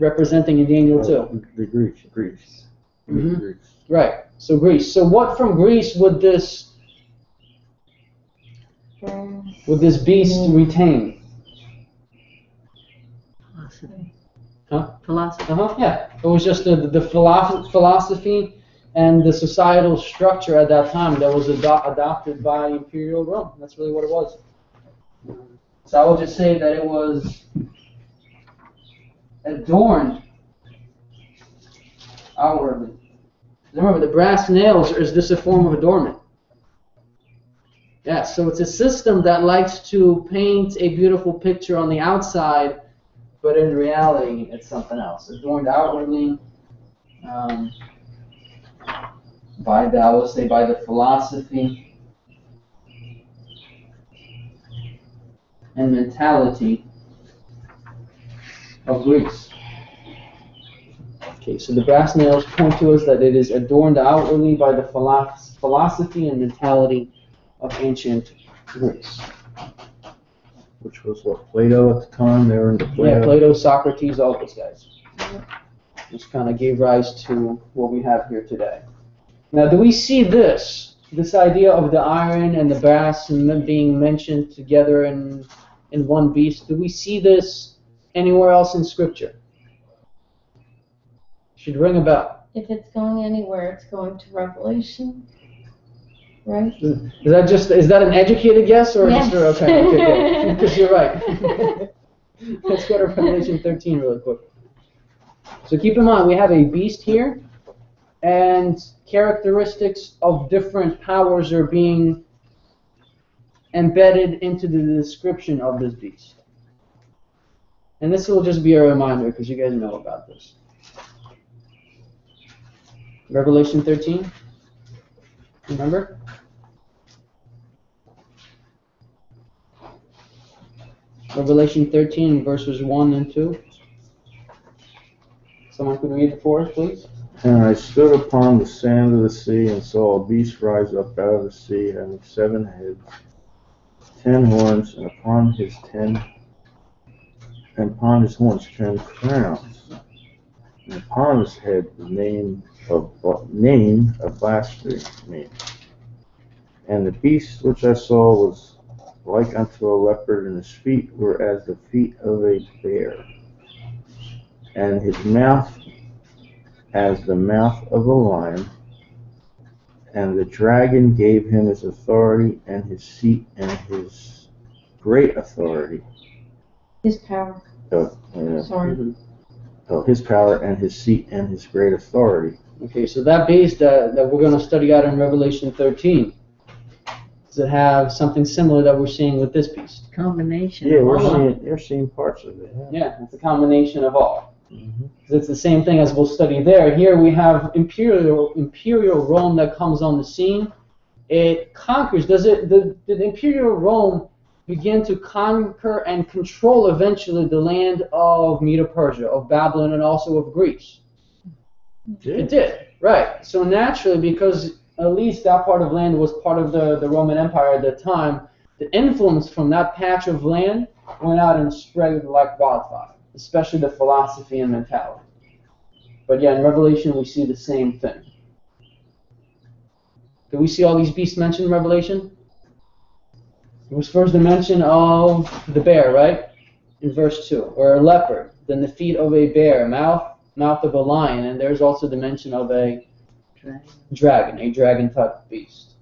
representing in Daniel 2? The Greeks. Mhm. Greeks. Right, so Greece. So what from Greece would this beast retain? Philosophy. Huh? Philosophy. Yeah. It was just the philosophy and the societal structure at that time that was adopted by Imperial Rome. That's really what it was. So I will just say that it was adorned outwardly. Remember, the brass nails is just a form of adornment. Yeah, so it's a system that likes to paint a beautiful picture on the outside, but in reality, it's something else. Adorned outwardly by the philosophy and mentality of Greece. Okay, so the brass nails point to us that it is adorned outwardly by the philosophy and mentality of ancient Greece. Which was what, Plato at the time? They were into Plato. Yeah, Plato, Socrates, all those guys. Which kind of gave rise to what we have here today. Now, do we see this idea of the iron and the brass and them being mentioned together in one beast? Do we see this anywhere else in Scripture? Should ring a bell. If it's going anywhere, it's going to Revelation, right? Is that an educated guess or Yes. just okay, because you're right. Let's go to Revelation 13 really quick. So keep in mind we have a beast here, and characteristics of different powers are being embedded into the description of this beast. And this will just be a reminder because you guys know about this. Revelation 13. Remember? Revelation 13, verses 1 and 2. Someone could read it for us, please. And I stood upon the sand of the sea, and saw a beast rise up out of the sea, having 7 heads, 10 horns, and upon his horns 10 crowns, and upon his head the name of blasphemy. And the beast which I saw was like unto a leopard, and his feet were as the feet of a bear, and his mouth as the mouth of a lion. And the dragon gave him his authority and his seat and his great authority. His power. Sorry. His power and his seat and his great authority. Okay, so that beast that we're going to study out in Revelation 13, does it have something similar that we're seeing with this beast? Combination. Yeah, of all of them. you're seeing parts of it. Yeah, it's a combination of all. Mm-hmm. It's the same thing as we'll study there. Here we have imperial Rome that comes on the scene. It conquers. Did imperial Rome begin to conquer and control eventually the land of Medo-Persia, of Babylon, and also of Greece? It did, right. So naturally, because at least that part of land was part of the Roman Empire at the time, the influence from that patch of land went out and spread like wildfire, especially the philosophy and mentality. But yeah, in Revelation we see the same thing. Do we see all these beasts mentioned in Revelation? It was first the mention of the bear, right? In verse 2. Or a leopard, then the feet of a bear, mouth of a lion, and there's also the mention of a dragon, a dragon-type beast.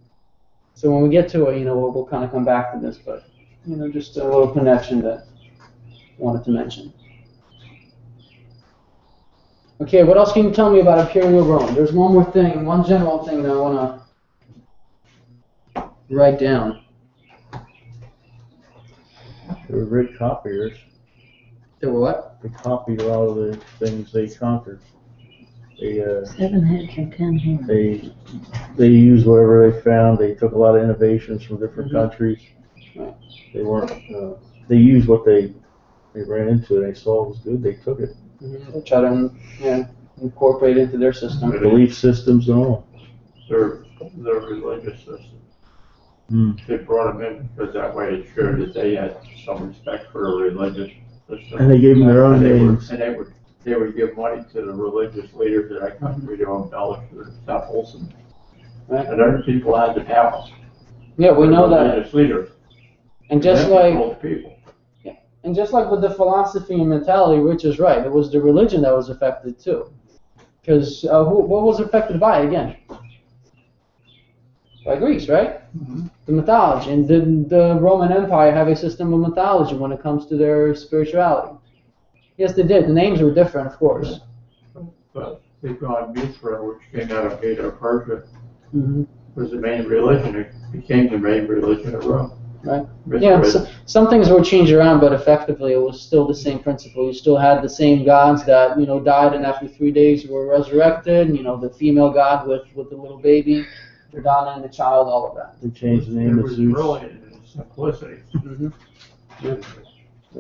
So when we get to it, we'll kind of come back to this, but just a little connection that I wanted to mention. Okay, what else can you tell me about Imperial Rome? There's one more thing, one general thing that I want to write down. They were great copiers. They were what? They copied a lot of the things they conquered. They 7 heads and 10 hands. they used whatever they found. They took a lot of innovations from different countries. Right. They weren't. They used what they ran into and they saw it was good. They took it. They try to incorporate it into their system. Belief systems and all. Their religious system. Mm. They brought them in because that way it showed that they had some respect for the religious system. And they gave them their own And names. they would give money to the religious leaders of that country to embellish their temples, Right. and other people had the power. Yeah, we know that. Religious leaders. And just They like controlled the people. And just like with the philosophy and mentality, Rich is right. It was the religion that was affected too. Because what was affected by it again? By Greece, right? Mhm. The mythology. And did the Roman Empire have a system of mythology when it comes to their spirituality? Yes, they did. The names were different, of course. But the god Mithra, which came out of Medo-Persia, Mm-hmm. was the main religion. It became the main religion of Rome. Right. Mithra Yeah, is- some things were changed around, but effectively it was still the same principle. You still had the same gods that died, and after 3 days were resurrected. The female god with the little baby, Madonna and the child, all of that. They changed the name it of was Zeus. brilliant in its simplicity. Mm-hmm. Yeah,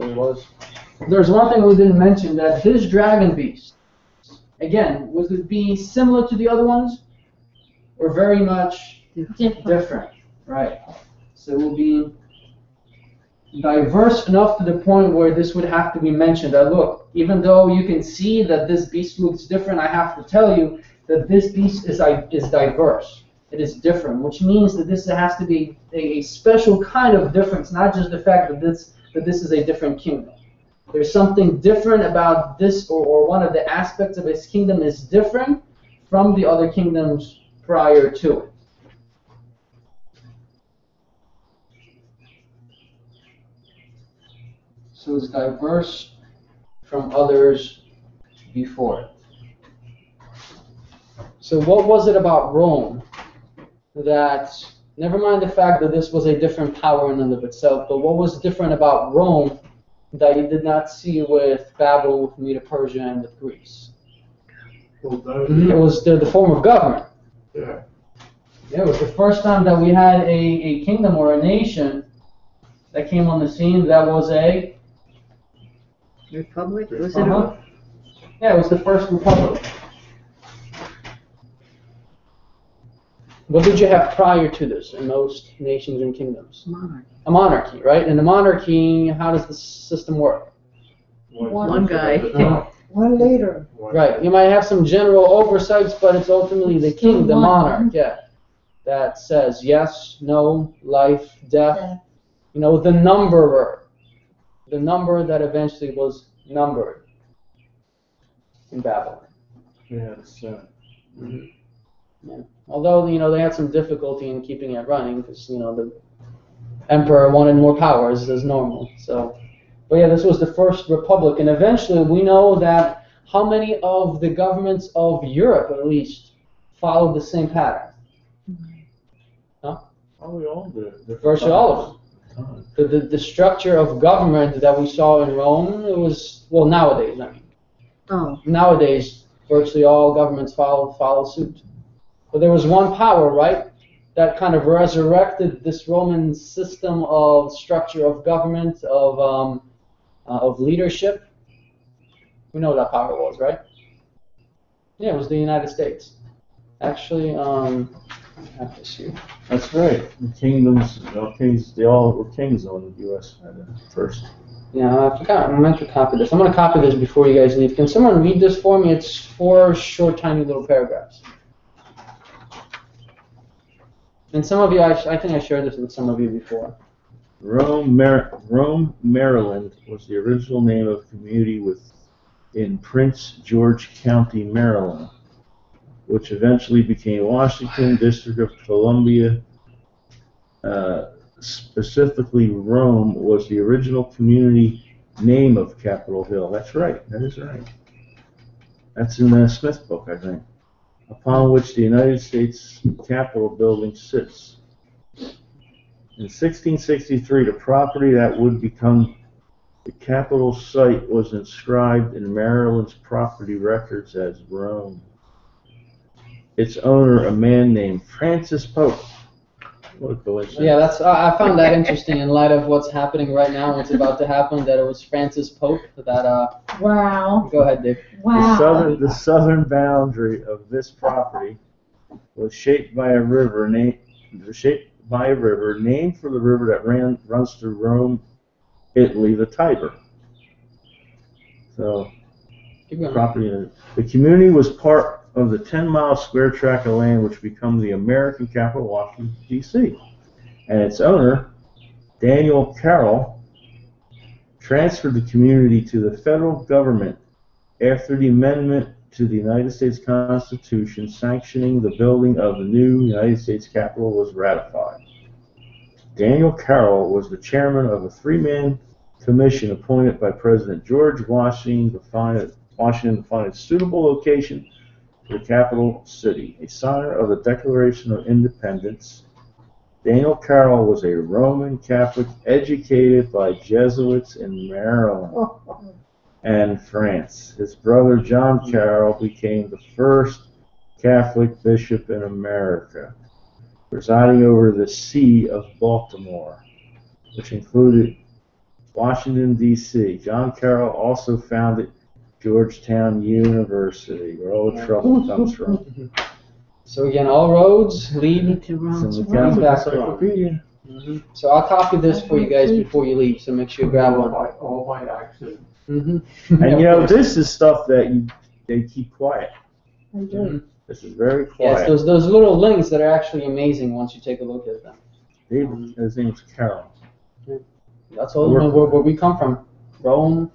it was. There's one thing we didn't mention, that his dragon beast, again, was it be similar to the other ones, or very much different? Right. So it will be diverse enough to the point where this would have to be mentioned. That look, even though you can see that this beast looks different, I have to tell you that this beast is diverse. It is different, which means that this has to be a special kind of difference, not just the fact that this is a different kingdom. There's something different about this, or one of the aspects of his kingdom is different from the other kingdoms prior to it. So it's diverse from others before it. So what was it about Rome that, never mind the fact that this was a different power in and of itself, but what was different about Rome that you did not see with Babylon, with Medo-Persia, and with Greece? Well, those- It was the form of government. Yeah. Yeah, it was the first time that we had a kingdom or a nation that came on the scene that was a... Republic? Was it Uh-huh. Yeah, it was the first republic. What did you have prior to this in most nations and kingdoms? monarch? A monarchy, right? In a monarchy, how does the system work? One guy. One leader. Right, you might have some general oversights, but it's ultimately the king, the Still one. monarch, yeah, that says yes, no, life, death. The numberer. The number that eventually was numbered in Babylon. Yeah, it's, Yeah. Although, they had some difficulty in keeping it running because, the emperor wanted more powers as normal. So, but yeah, this was the first republic, and eventually we know that how many of the governments of Europe, at least, followed the same pattern? Probably all the Virtually all of them. The structure of government that we saw in Rome, it was, well, nowadays, I mean. Oh, Nowadays, virtually all governments follow suit. But there was one power, right, that kind of resurrected this Roman system of structure of government, of leadership. We know what that power was, right? Yeah, it was the United States. Actually, I have this here. That's right. The kingdoms, kings, they all were kings on the U.S. first. Yeah, I forgot. I meant to copy this. I'm going to copy this before you guys leave. Can someone read this for me? It's 4 short, tiny little paragraphs. And some of you, I think I shared this with some of you before. Rome, Maryland was the original name of a community in Prince George County, Maryland, which eventually became Washington, District of Columbia. Specifically, Rome was the original community name of Capitol Hill. That's right. That is right. That's in the Smith book, I think. Upon which the United States Capitol building sits. In 1663, the property that would become The capital site was inscribed in Maryland's property records as Rome. Its owner, a man named Francis Pope. What a coincidence. Yeah, that's. I found that interesting in light of what's happening right now, what's about to happen. That it was Francis Pope. That. Wow. Go ahead, Dave. Wow. The southern boundary of this property was shaped by a river named for the river that runs through Rome, Italy, the Tiber. So, property. The community was part of the 10-mile square tract of land which became the American capital, Washington, D.C. And its owner, Daniel Carroll, transferred the community to the federal government after the amendment to the United States Constitution sanctioning the building of the new United States Capitol was ratified. Daniel Carroll was the chairman of a three-man commission appointed by President George Washington to find a suitable location for the capital city. A signer of the Declaration of Independence, Daniel Carroll was a Roman Catholic educated by Jesuits in Maryland and France. His brother John Carroll became the first Catholic bishop in America, presiding over the See of Baltimore, which included Washington, D.C. John Carroll also founded Georgetown University, where all the trouble comes from. So again, all roads lead to It's in Rome. the Catholic back to Encyclopedia. So I'll copy this for you guys before you leave. So make sure you grab one. All by accident. And you know, this is stuff that they keep quiet. I do. This is very Yes, quiet. those little links that are actually amazing once you take a look at them. His name's Carroll. That's all where we come from. Rome,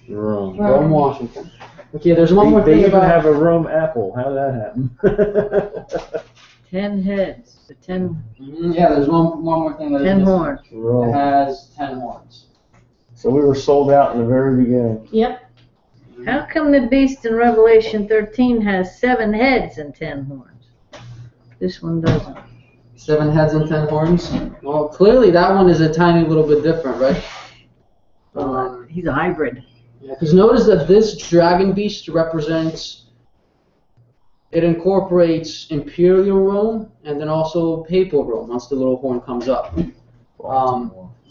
Rome. Washington. Okay, there's one more They thing even about. have a Rome apple. How did that happen? 10 heads, the 10 Yeah, there's one more thing that is missing. horns. It Rome. has 10 horns. So we were sold out in the very beginning. Yep. How come the beast in Revelation 13 has 7 heads and 10 horns? This one doesn't. 7 heads and 10 horns. Well, clearly that one is a tiny little bit different, right? He's a hybrid. Yeah, because notice that this dragon beast represents, it incorporates imperial Rome and then also papal Rome once the little horn comes up.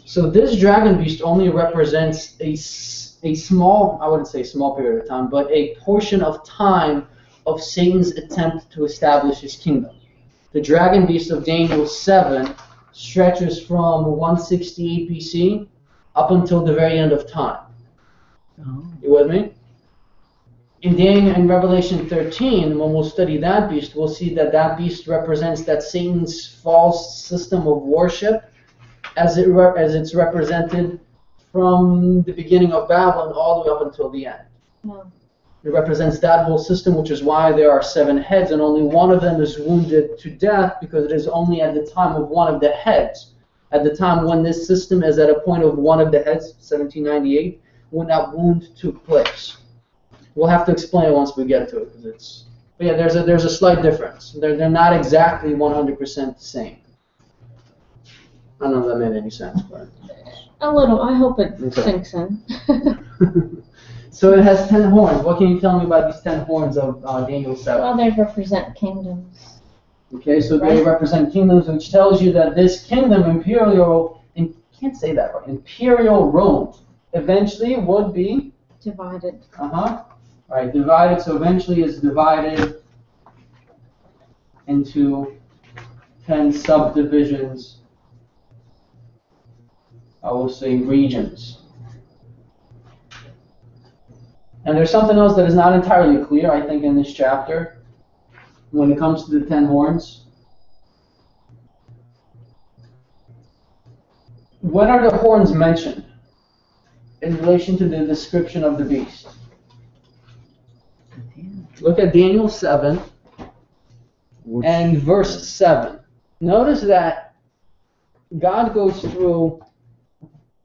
So this dragon beast only represents a small, I wouldn't say small period of time, but a portion of time of Satan's attempt to establish his kingdom. The dragon beast of Daniel 7 stretches from 168 BC up until the very end of time. Oh. You with me? In Revelation 13, when we'll study that beast, we'll see that that beast represents that Satan's false system of worship as it's represented from the beginning of Babylon all the way up until the end. No. It represents that whole system, which is why there are 7 heads and only one of them is wounded to death, because it is only at the time of one of the heads. At the time when this system is at a point of one of the heads, 1798, when that wound took place. We'll have to explain it once we get to it, because it's. But yeah, there's a slight difference. They're not exactly 100% the same. I don't know if that made any sense, but. A little. I hope it Okay. sinks in. So it has 10 horns. What can you tell me about these 10 horns of Daniel 7? Well, they represent kingdoms. Okay, so they represent kingdoms, which tells you that this kingdom, imperial Rome, eventually would be Divided. right, divided. So eventually it's divided into 10 subdivisions. I will say regions. And there's something else that is not entirely clear, I think, in this chapter when it comes to the 10 horns. When are the horns mentioned in relation to the description of the beast? Look at Daniel 7 and verse 7. Notice that God goes through,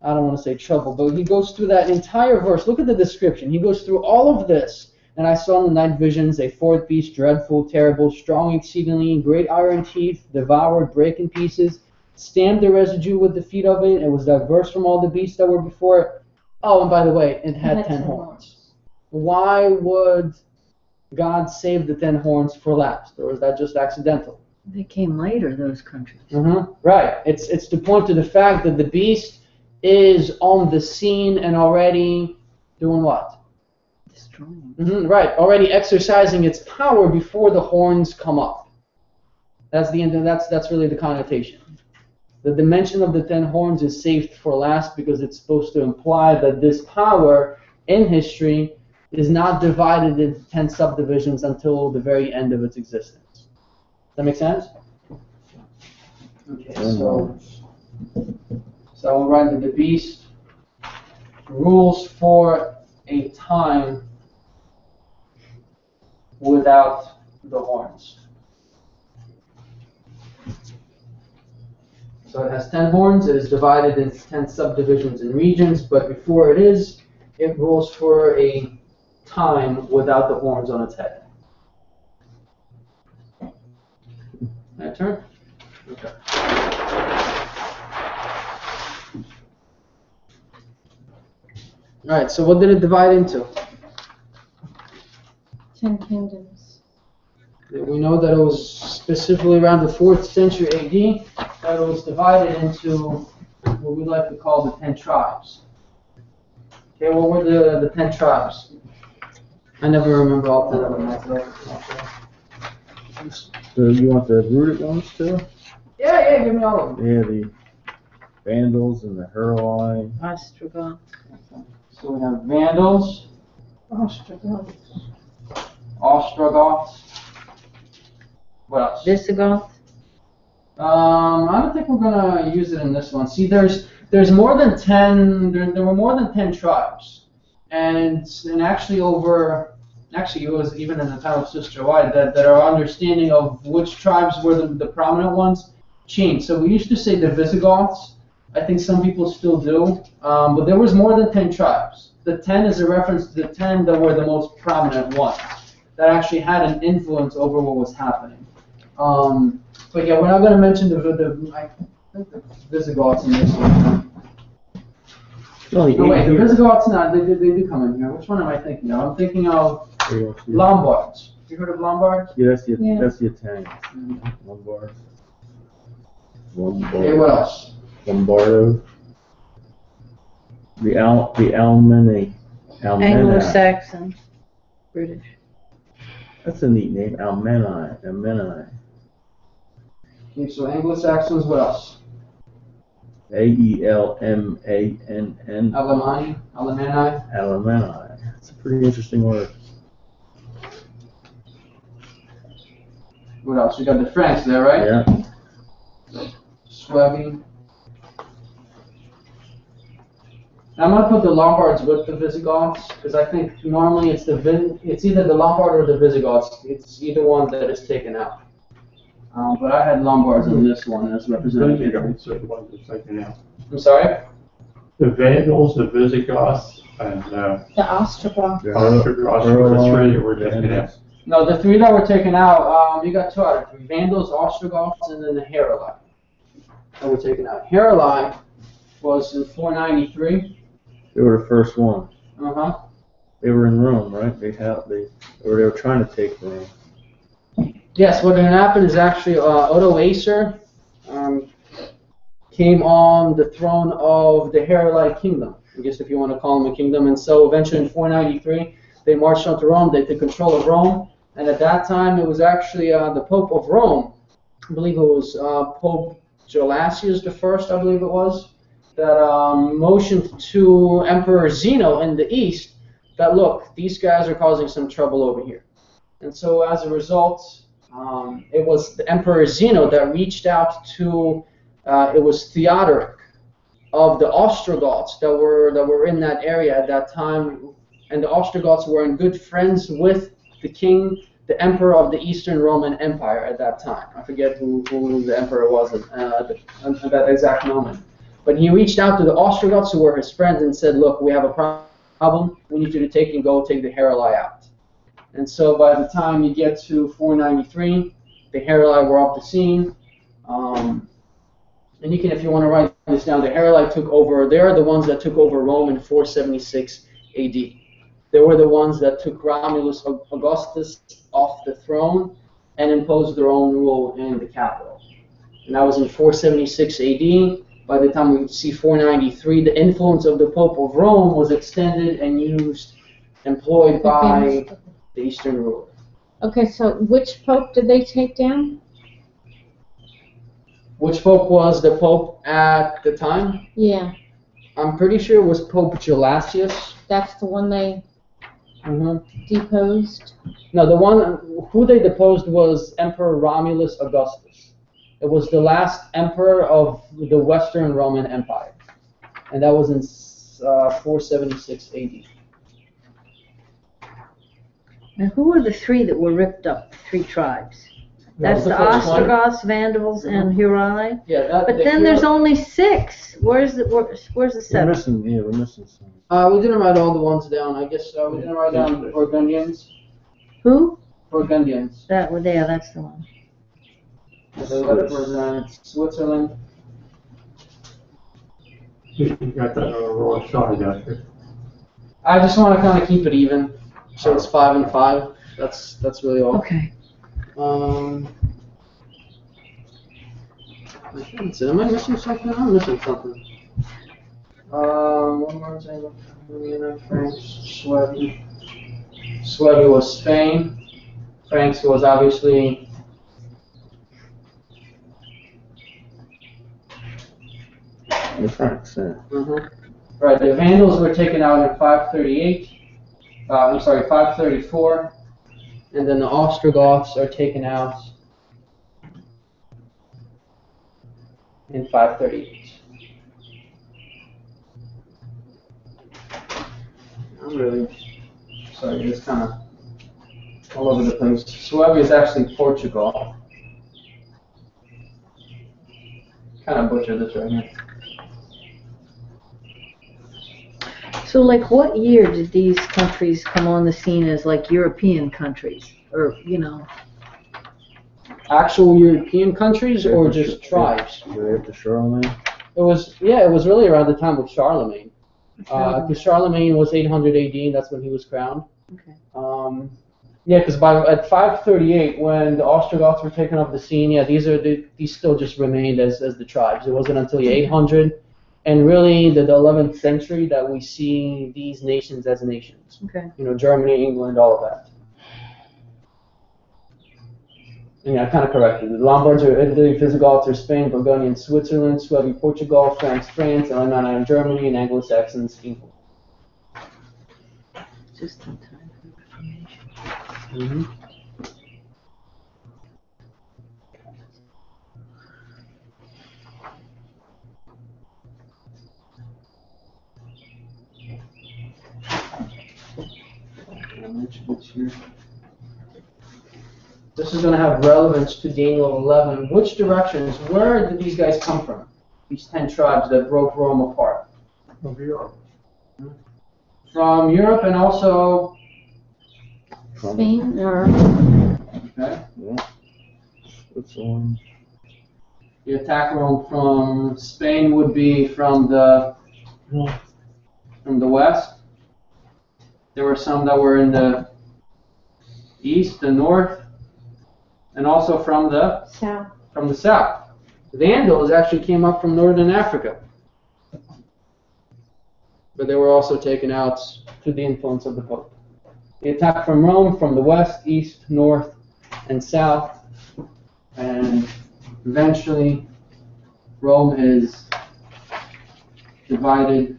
I don't want to say trouble, but he goes through that entire verse. Look at the description. He goes through all of this. And I saw in the night visions a fourth beast, dreadful, terrible, strong exceedingly, great iron teeth, devoured, brake in pieces, stamped the residue with the feet of it. It was diverse from all the beasts that were before it. Oh, and by the way, it had It had 10 10 horns. Why would God save the 10 horns for last, or is that just accidental? They came later, those countries. Right. It's to point to the fact that the beast is on the scene and already doing what? Destroying. Right. Already exercising its power before the horns come up. That's the end. That's really the connotation. The dimension of the 10 horns is saved for last because it's supposed to imply that this power in history is not divided into 10 subdivisions until the very end of its existence. Does that make sense? Okay, so we'll run to the beast. Rules for a time without the horns. So it has 10 horns. It is divided into 10 subdivisions and regions, but before it rules for a time without the horns on its head. My turn? Okay. Alright, so what did it divide into? 10 kingdoms. We know that it was specifically around the 4th century AD that it was divided into what we like to call the 10 tribes. Okay, what were the 10 tribes? I never remember all 10 of them myself. So you want the rooted ones too? Yeah, give me all of them. Yeah, the Vandals and the Heroi. Ostrogoth. So we have Vandals, Ostrogoths. Ostrogoths. What else? Visigoth. I don't think we're gonna use it in this one. See, there's more than 10. There were more than 10 tribes, and actually it was even in the time of Sister White that our understanding of which tribes were the prominent ones changed. So we used to say the Visigoths. I think some people still do, but there was more than 10 tribes. The 10 is a reference to the 10 that were the most prominent ones that actually had an influence over what was happening. But yeah, we're not going to mention the Visigoths in this one. Oh, No, wait, the Visigoths, no, they do come in here. Which one am I thinking of? I'm thinking of Lombards. You heard of Lombards? Yeah, that's the Yeah. Italians. Lombards. Okay, what else? Lombardo. The Almeni. Anglo-Saxon. British. That's a neat name. Almeni. Okay, so Anglo-Saxons, what else? Aelmann. Alemanni. Almeni. It's a pretty interesting word. What else? We got the French there, right? Yeah. Suebi. I'm gonna put the Lombards with the Visigoths because I think normally it's either the Lombard or the Visigoths. It's either one that is taken out. But I had Lombards in this one as representative. The ones that's taken out. I'm sorry? The Vandals, the Visigoths, and The Ostrogoths. Ostrogoths were the three that were taken out. No, the three that were taken out, you got two out of three. Vandals, Ostrogoths, and then the Heruli that were taken out. Heruli was in 493. They were the first one. Uh-huh. They were in Rome, right? They were trying to take Rome. Yes, what happened is actually Odoacer came on the throne of the Heruli kingdom, I guess if you want to call them a kingdom. And so eventually in 493, they marched onto Rome. They took control of Rome. And at that time, it was actually the Pope of Rome, I believe it was Pope Gelasius I, I believe it was, that motioned to Emperor Zeno in the east that, look, these guys are causing some trouble over here. And so as a result, it was the Emperor Zeno that reached out to, it was Theodoric of the Ostrogoths that were in that area at that time. And the Ostrogoths were in good friends with the king, the emperor of the Eastern Roman Empire at that time. I forget who the emperor was at that exact moment. But he reached out to the Ostrogoths, who were his friends, and said, look, we have a problem. We need you to take the Heruli out. And so by the time you get to 493, the Heruli were off the scene. And you can, if you want to write this down, the Heruli took over. They are the ones that took over Rome in 476 A.D. They were the ones that took Romulus Augustus off the throne and imposed their own rule in the capital. And that was in 476 A.D. By the time we see 493, the influence of the Pope of Rome was extended and employed by the Eastern ruler. Okay, so which pope did they take down? Which pope was the pope at the time? Yeah, I'm pretty sure it was Pope Gelasius. that's the one they deposed. No, the one who they deposed was Emperor Romulus Augustus. It was the last emperor of the Western Roman Empire, and that was in 476 AD. And who were the three that were ripped up, the three tribes? That's the first one. Ostrogoths, Vandals, and Heruli? Yeah, But then there's only 6. Where's the We're 7th? missing, yeah, we're missing some. we didn't write all the ones down. I guess we didn't write down Burgundians. Who? Burgundians. That's the one. So that represents Switzerland. You got that on the wrong side, don't you? I just want to kind of keep it even, so it's 5 and 5. That's really all. Okay. Am I missing something? I'm missing something. One more thing. France, Suebi. Suebi was Spain. France was obviously The Franks, yeah. Right. The Vandals were taken out in 538. 534. And then the Ostrogoths are taken out in 538. I'm really sorry, it's kind of all over the place. Suebi is actually Portugal. Kind of butchered this right here. So, like, what year did these countries come on the scene as, like, European countries? Or, Actual European countries or just tribes? Right after Charlemagne. It was really around the time of Charlemagne. Because Charlemagne was 800 AD, that's when he was crowned. Okay. Because at 538, when the Ostrogoths were taken off the scene, these still just remained as the tribes. It wasn't until 800, and really the 11th century that we see these nations as nations. Okay. Germany, England, all of that. And I kind of corrected it. The Lombards are Italy, Visigoths are Spain, Burgundians Switzerland, Suebi Portugal, France, and Alemanni Germany, and Anglo-Saxons England. Just in time for information. This is going to have relevance to Daniel 11. Which directions? Where did these guys come from? These 10 tribes that broke Rome apart. From Europe. From Europe and also. Spain or Okay. Yeah. Switzerland. The attack Rome from Spain would be from the west. There were some that were in the east, the north, and also from the south. The Vandals actually came up from northern Africa, but they were also taken out through the influence of the Pope. The attack from Rome from the west, east, north, and south, and eventually Rome is divided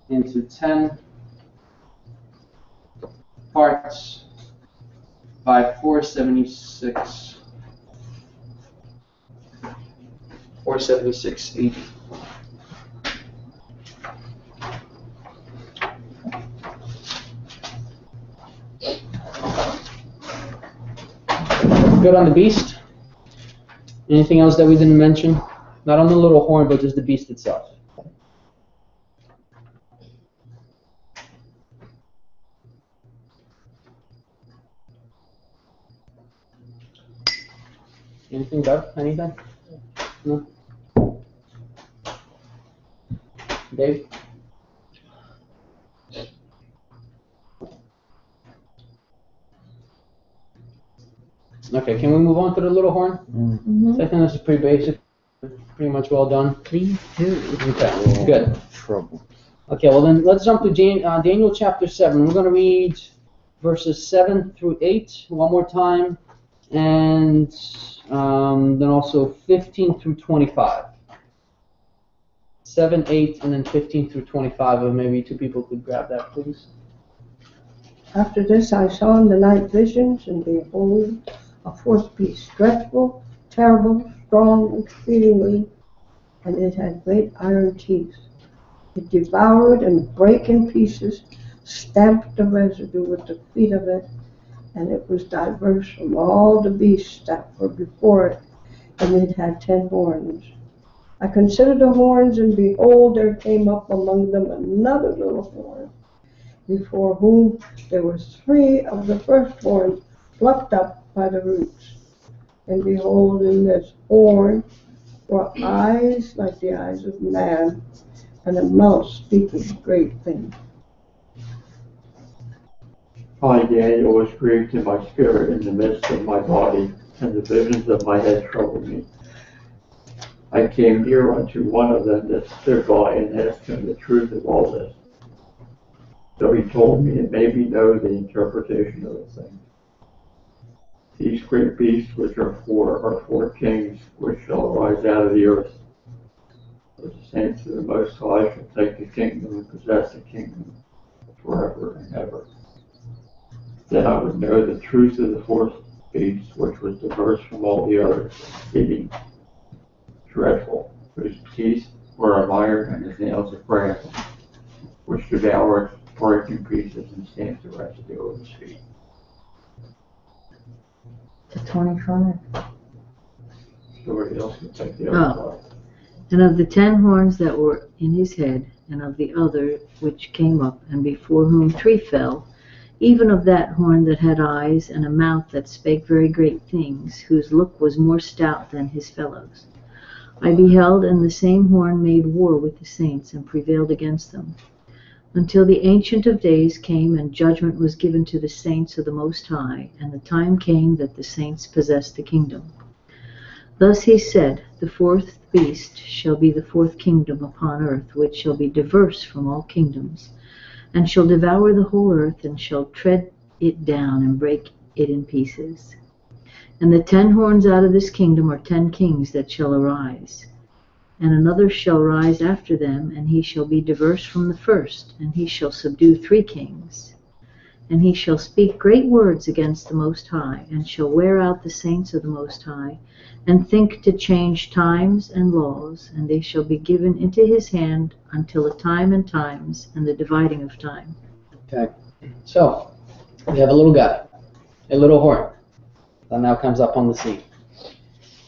into 10 parts by 476 AD. Good on the beast. Anything else that we didn't mention? Not on the little horn, but just the beast itself. Anything, Doug? Anything? No? Dave? Okay, can we move on to the little horn? So I think this is pretty basic, pretty much well done. Please do. Okay, good. Trouble. Okay, well then let's jump to Daniel chapter 7. We're going to read verses 7 through 8 one more time, and then also 15 through 25. 7, 8, and then 15 through 25. Or maybe two people could grab that, please. After this I saw in the night visions, and behold, a fourth beast, dreadful, terrible, strong exceedingly, and it had great iron teeth. It devoured and brake in pieces, stamped the residue with the feet of it, and it was diverse from all the beasts that were before it, and it had 10 horns. I considered the horns, and behold, there came up among them another little horn, before whom there were 3 of the first horns plucked up by the roots. And behold, in this horn were eyes like the eyes of man, and a mouth speaking great things. I, Daniel, was grieved in my spirit in the midst of my body, and the visions of my head troubled me. I came near unto one of them that stood by, and asked him the truth of all this. So he told me, it made me know the interpretation of the thing. These great beasts which are 4 kings which shall arise out of the earth. The saints of the Most High shall take the kingdom and possess the kingdom forever and ever. Then I would know the truth of the 4th beast, which was diverse from all the others, exceeding dreadful, whose teeth were of iron and his nails of brass, which devoureth, break in pieces, and stamps the residue of his feet. To 25. Somebody else can take the other side. And of the 10 horns that were in his head, and of the other which came up, and before whom 3 fell, even of that horn that had eyes, and a mouth that spake very great things, whose look was more stout than his fellows. I beheld, and the same horn made war with the saints, and prevailed against them, until the Ancient of Days came, and judgment was given to the saints of the Most High, and the time came that the saints possessed the kingdom. Thus he said, the 4th beast shall be the 4th kingdom upon earth, which shall be diverse from all kingdoms, and shall devour the whole earth, and shall tread it down, and break it in pieces. And the 10 horns out of this kingdom are 10 kings that shall arise. And another shall rise after them, and he shall be diverse from the first, and he shall subdue 3 kings. And he shall speak great words against the Most High, and shall wear out the saints of the Most High, and think to change times and laws, and they shall be given into his hand until a time and times, and the dividing of time. Okay, so we have a little guy, a little horn, that now comes up on the scene.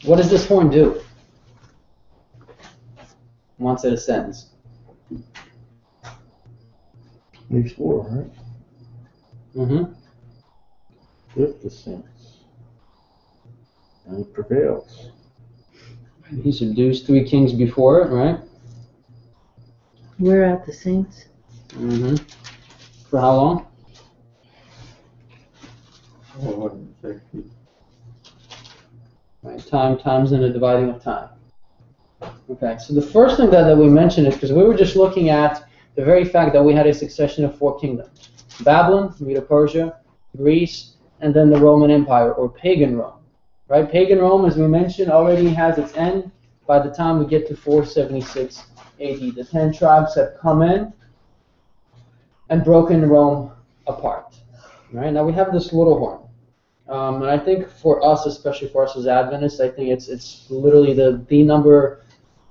What does this horn do? Once it ascends. Makes war, right? Mm-hmm. With the saints. And he prevails. He subdues 3 kings before it, right? Wear out the saints. Mm-hmm. For how long? 460. Right, times and the dividing of time. Okay, so the first thing that we mentioned is because we were just looking at the very fact that we had a succession of 4 kingdoms. Babylon, Medo-Persia, Greece, and then the Roman Empire, or pagan Rome. Right? Pagan Rome, as we mentioned, already has its end by the time we get to 476 AD. The 10 tribes have come in and broken Rome apart. Right? Now we have this little horn. And I think for us, especially for us as Adventists, I think it's literally the number,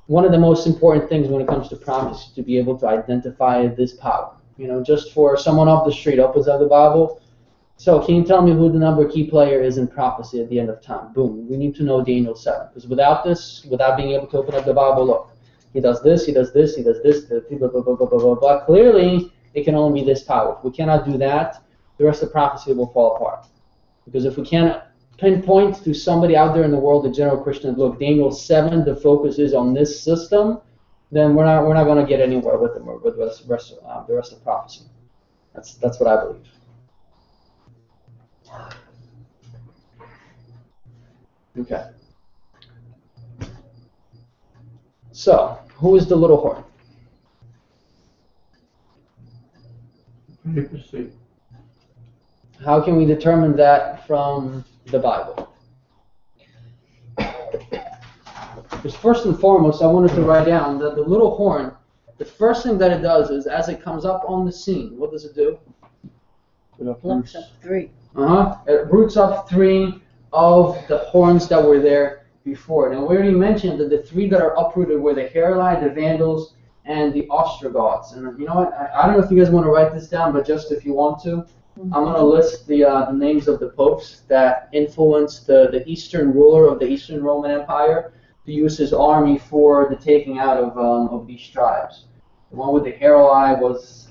one of the most important things when it comes to prophecy, to be able to identify this power. You know, just for someone off the street opens up the Bible. So can you tell me who the number key player is in prophecy at the end of time? Boom. We need to know Daniel 7. Because without this, without being able to open up the Bible, look, he does this, he does this, he does this, blah, blah, blah, blah, blah, blah, blah. Clearly, it can only be this power. If we cannot do that, the rest of the prophecy will fall apart. Because if we can't pinpoint to somebody out there in the world, the general Christian, look, Daniel 7, the focus is on this system, then we're not going to get anywhere with them or with the rest of prophecy. That's what I believe. Okay. So, who is the little horn? Papacy. How can we determine that from the Bible? Because first and foremost, I wanted to write down that the little horn, the first thing that it does is as it comes up on the scene, what does it do? Plucks up 3. It roots up 3 of the horns that were there before. Now, we already mentioned that the 3 that are uprooted were the Heruli, the Vandals, and the Ostrogoths. And you know what? I don't know if you guys want to write this down, but just if you want to, I'm going to list the names of the popes that influenced the eastern ruler of the Eastern Roman Empire to use his army for the taking out of these tribes. The one with the Heruli was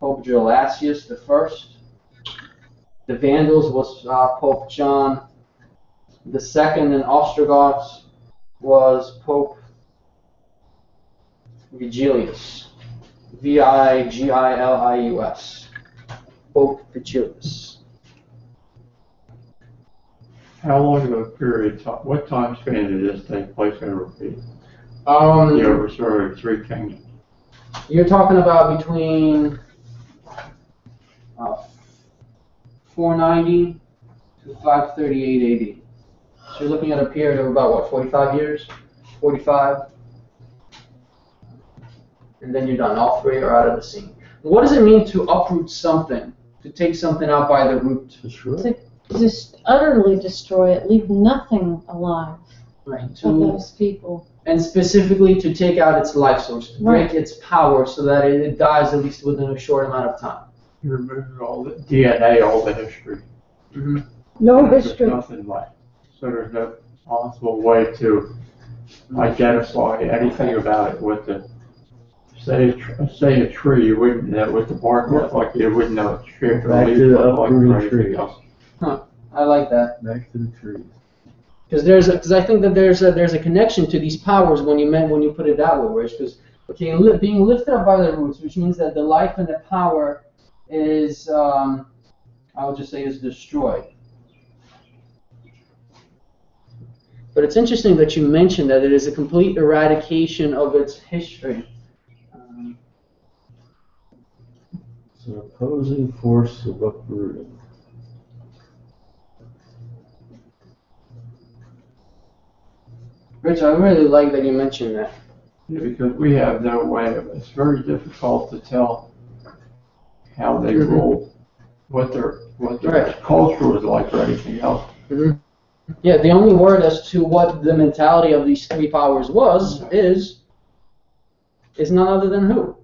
Pope Gelasius I. The Vandals was Pope John II, and Ostrogoths was Pope Vigilius. Vigilius. Pope Vigilius. How long of a period, what time span did this take place over? The Um, overthrow of 3 kingdoms? You're talking about between 490 to 538 AD. So you're looking at a period of about, what, 45 years? 45? And then you're done. All 3 are out of the scene. What does it mean to uproot something? To take something out by the root? To just utterly destroy it, leave nothing alive Right. of those people. And specifically to take out its life source, to break Right. its power so that it dies at least within a short amount of time. You removed all the DNA, all the history. Mm-hmm. No There's history. nothing left. So there's no possible way to identify anything about it with the, say a tree, you wouldn't know what the bark looked like, you wouldn't know what shape Back to the uprooted trees. I like that. Back to the trees. Because I think that there's a connection to these powers when you put it that way, Rich. Because being lifted up by the roots, which means that the life and the power is I would just say is destroyed. But it's interesting that you mentioned that it is a complete eradication of its history. It's an opposing force of uprooting. Rich, I really like that you mentioned that. Yeah, because we have no way of, it's very difficult to tell how they ruled, what their Right. culture was like or anything else. Yeah, the only word as to what the mentality of these 3 powers is none other than who?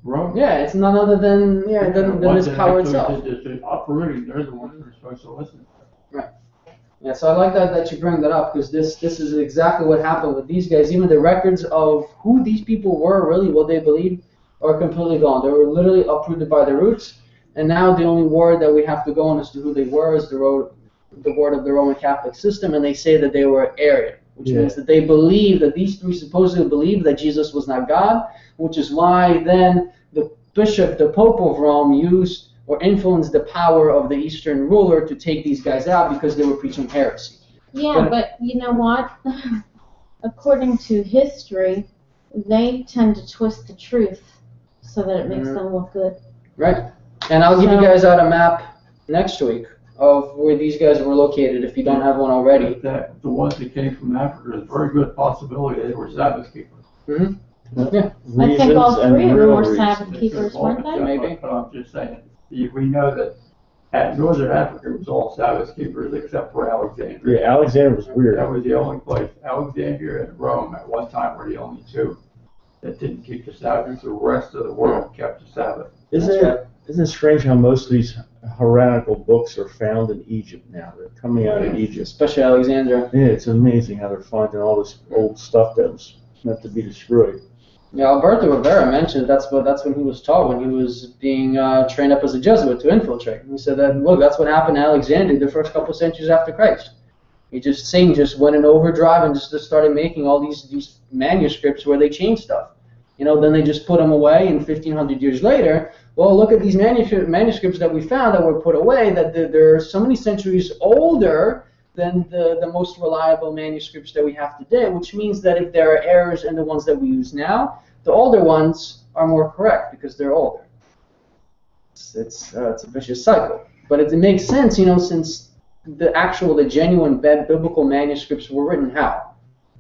Rome. Yeah, it's none other than than this power itself. The uprooting, they're the ones that are supposed to listen. Yeah, so I like that you bring that up because this is exactly what happened with these guys. Even the records of who these people were, really what they believed, are completely gone. They were literally uprooted by the roots, and now the only word that we have to go on as to who they were is the word of the Roman Catholic system, and they say that they were Arian, which means that they believe that these 3 supposedly believed that Jesus was not God, which is why then the bishop, the Pope of Rome, used or influenced the power of the Eastern ruler to take these guys out because they were preaching heresy. Yeah, but you know what? According to history, they tend to twist the truth so that it makes them look good. Right. And I'll give you guys out a map next week of where these guys were located if you don't have one already. The ones that came from Africa, there's a very good possibility they were Sabbath keepers. Mm-hmm. I think all Reasons and 3 of them real were reasons. Sabbath keepers, weren't they? Maybe. But I'm just saying, we know that at Northern Africa it was all Sabbath keepers except for Alexandria. Yeah, Alexander was weird. That was the only place. Alexandria and Rome at one time were the only 2 that didn't keep the Sabbath. The rest of the world kept the Sabbath. Isn't it strange how most of these heretical books are found in Egypt now? They're coming out of Egypt. Especially Alexandria. Yeah, it's amazing how they're finding all this old stuff that was meant to be destroyed. Yeah, Alberto Rivera mentioned that's when he was taught when he was being trained up as a Jesuit to infiltrate. And he said that, look, that's what happened to Alexandria the first couple of centuries after Christ. Satan just went in overdrive and just started making all these manuscripts where they changed stuff. Then they just put them away, and 1,500 years later, well, look at these manuscripts that we found that were put away, that they're so many centuries older than the most reliable manuscripts that we have today, which means that if there are errors in the ones that we use now, the older ones are more correct because they're older. It's a vicious cycle. But it makes sense, since the genuine biblical manuscripts were written how?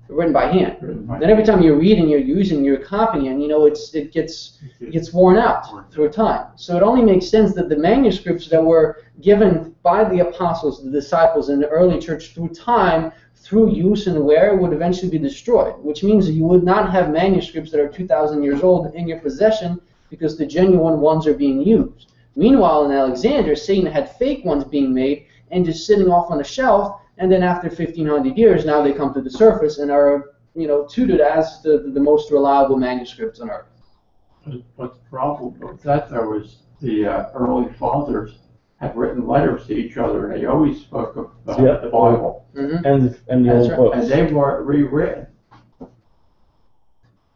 They're written by hand. Then every time you're reading, you're using, you're copying, it gets worn out through time. So it only makes sense that the manuscripts that were given by the apostles, the disciples in the early church through time, through use and wear, would eventually be destroyed, which means you would not have manuscripts that are 2,000 years old in your possession because the genuine ones are being used. Meanwhile, in Alexander, Satan had fake ones being made and just sitting off on a shelf, and then after 1,500 years, now they come to the surface and are, touted as the most reliable manuscripts on earth. But the problem with that, though, is the early fathers had written letters to each other, and they always spoke of the Bible. Mm-hmm. And the old books. And they weren't rewritten. So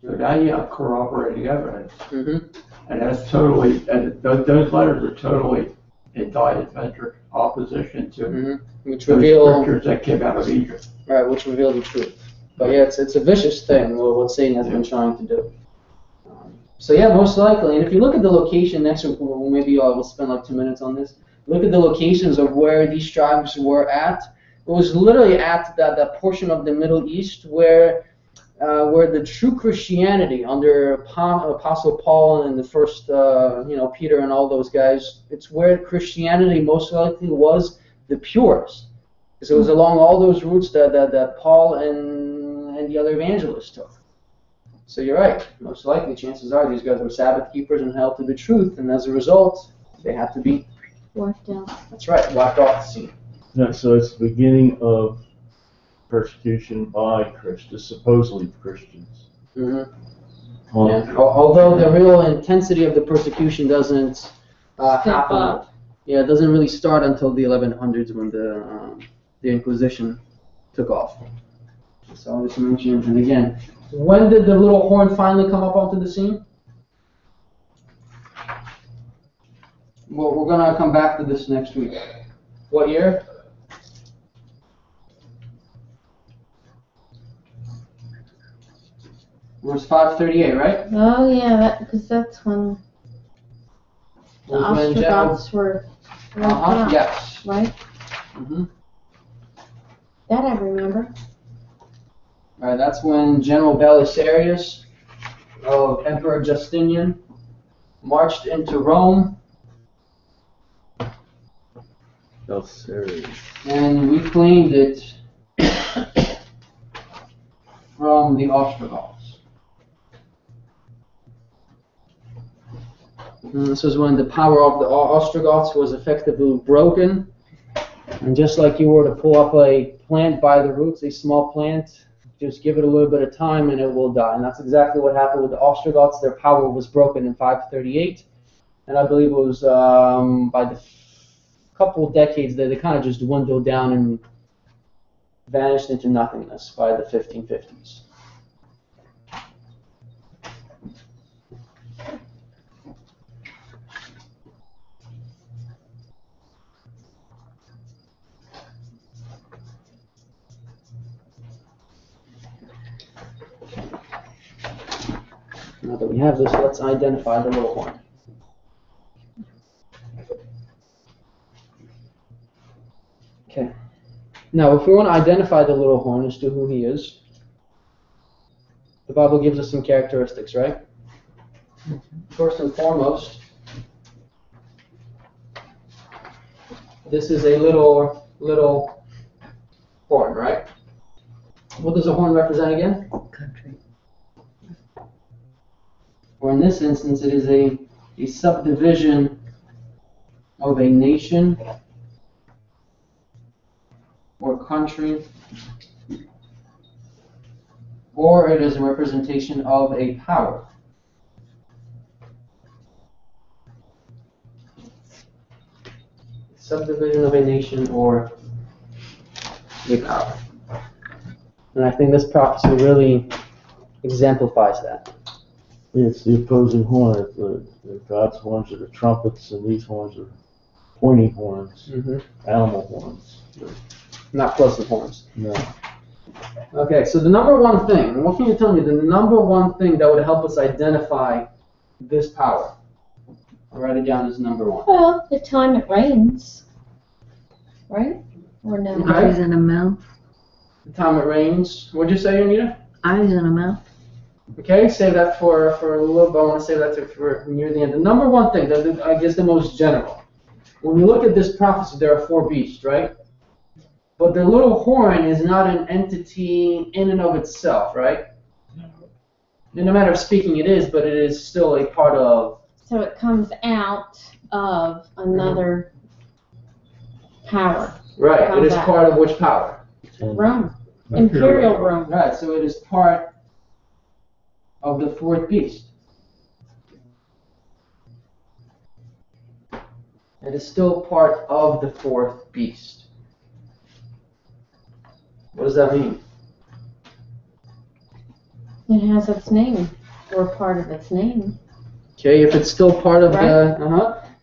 now you have corroborating evidence. Mm-hmm. And that's totally, and those letters are totally in diametric opposition to Which those reveal scriptures that came out of Egypt. Right, which reveal the truth. But yeah, it's a vicious thing, what Satan has been trying to do. So yeah, most likely. And if you look at the location next, maybe we'll spend like 2 minutes on this. Look at the locations of where these tribes were at. It was literally at that portion of the Middle East where the true Christianity under Apostle Paul and the first, Peter and all those guys, it's where Christianity most likely was the purest. Because it was along all those routes that Paul and the other evangelists took. So you're right. Most likely, chances are these guys were Sabbath keepers and held to the truth, and as a result, they had to be Wiped out. That's right, wiped off the scene. Yeah, so it's the beginning of persecution by Christians, supposedly Christians. Mm-hmm. Although the real intensity of the persecution doesn't happen. Up. Yeah, it doesn't really start until the 1100s when the Inquisition took off. So I'll just mention, and again, when did the little horn finally come up onto the scene? Well, we're going to come back to this next week. What year? Verse 538, right? Oh yeah, because that's when the Was when General- Ostrogoths were wiped out, Yes. right? Mm-hmm. That I remember. All right, that's when General Belisarius of Emperor Justinian marched into Rome and reclaimed it from the Ostrogoths. And this was when the power of the Ostrogoths was effectively broken. And just like you were to pull up a plant by the roots, a small plant, just give it a little bit of time and it will die. And that's exactly what happened with the Ostrogoths. Their power was broken in 538. And I believe it was by the couple of decades that they kind of just dwindled down and vanished into nothingness by the 1550s. Now that we have this, let's identify the little horn. Okay. Now, if we want to identify the little horn as to who he is, the Bible gives us some characteristics, right? First and foremost, this is a little horn, right? What does a horn represent again? Country. Or in this instance, it is a subdivision of a nation or country, or it is a representation of a power. Subdivision of a nation or big power. And I think this prophecy really exemplifies that. It's the opposing horn. God's horns are the trumpets, and these horns are pointy horns, animal horns. Not pleasant horns. No. Okay, so the number one thing, what can you tell me, the number one thing that would help us identify this power? I'll write it down as number one. Well, the time it rains, right? Or no? Eyes and a mouth. The time it rains. What'd you say, Anita? Eyes and a mouth. Okay, save that for a little bit. I want to save that for near the end. The number one thing, I guess the most general. When we look at this prophecy, there are 4 beasts, right? But the little horn is not an entity in and of itself, right? In a matter of speaking, it is, but it is still a part of. So it comes out of another power. Right, it is How's that? part of which power? Rome. Imperial Rome. Right, so it is part of the 4th beast. It is still part of the 4th beast. What does that mean? It has its name, or part of its name. Okay, if it's still part of Right.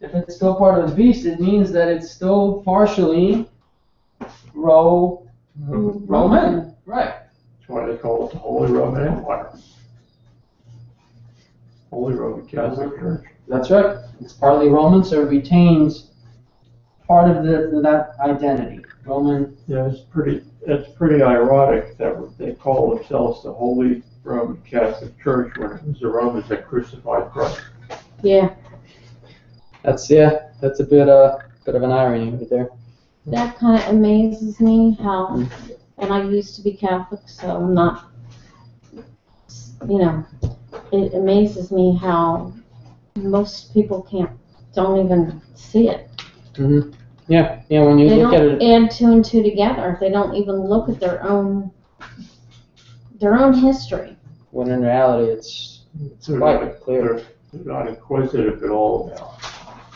if it's still part of the beast, it means that it's still partially Roman. Right. That's why they call it the Holy Roman Empire. Holy Roman Catholic Church. That's right. It's partly Roman, so it retains part of that identity. Roman. Yeah, it's pretty ironic that they call themselves the Holy Roman Catholic Church when it was the Romans that crucified Christ. Yeah, That's a bit of an irony right there. that kind of amazes me how, and I used to be Catholic, so I'm not, it amazes me how most people don't even see it. Mm-hmm. Yeah, when you They look at don't it. add 2 and 2 together. They don't even look at their own history. When in reality, it's quite clear. They're not inquisitive at all now.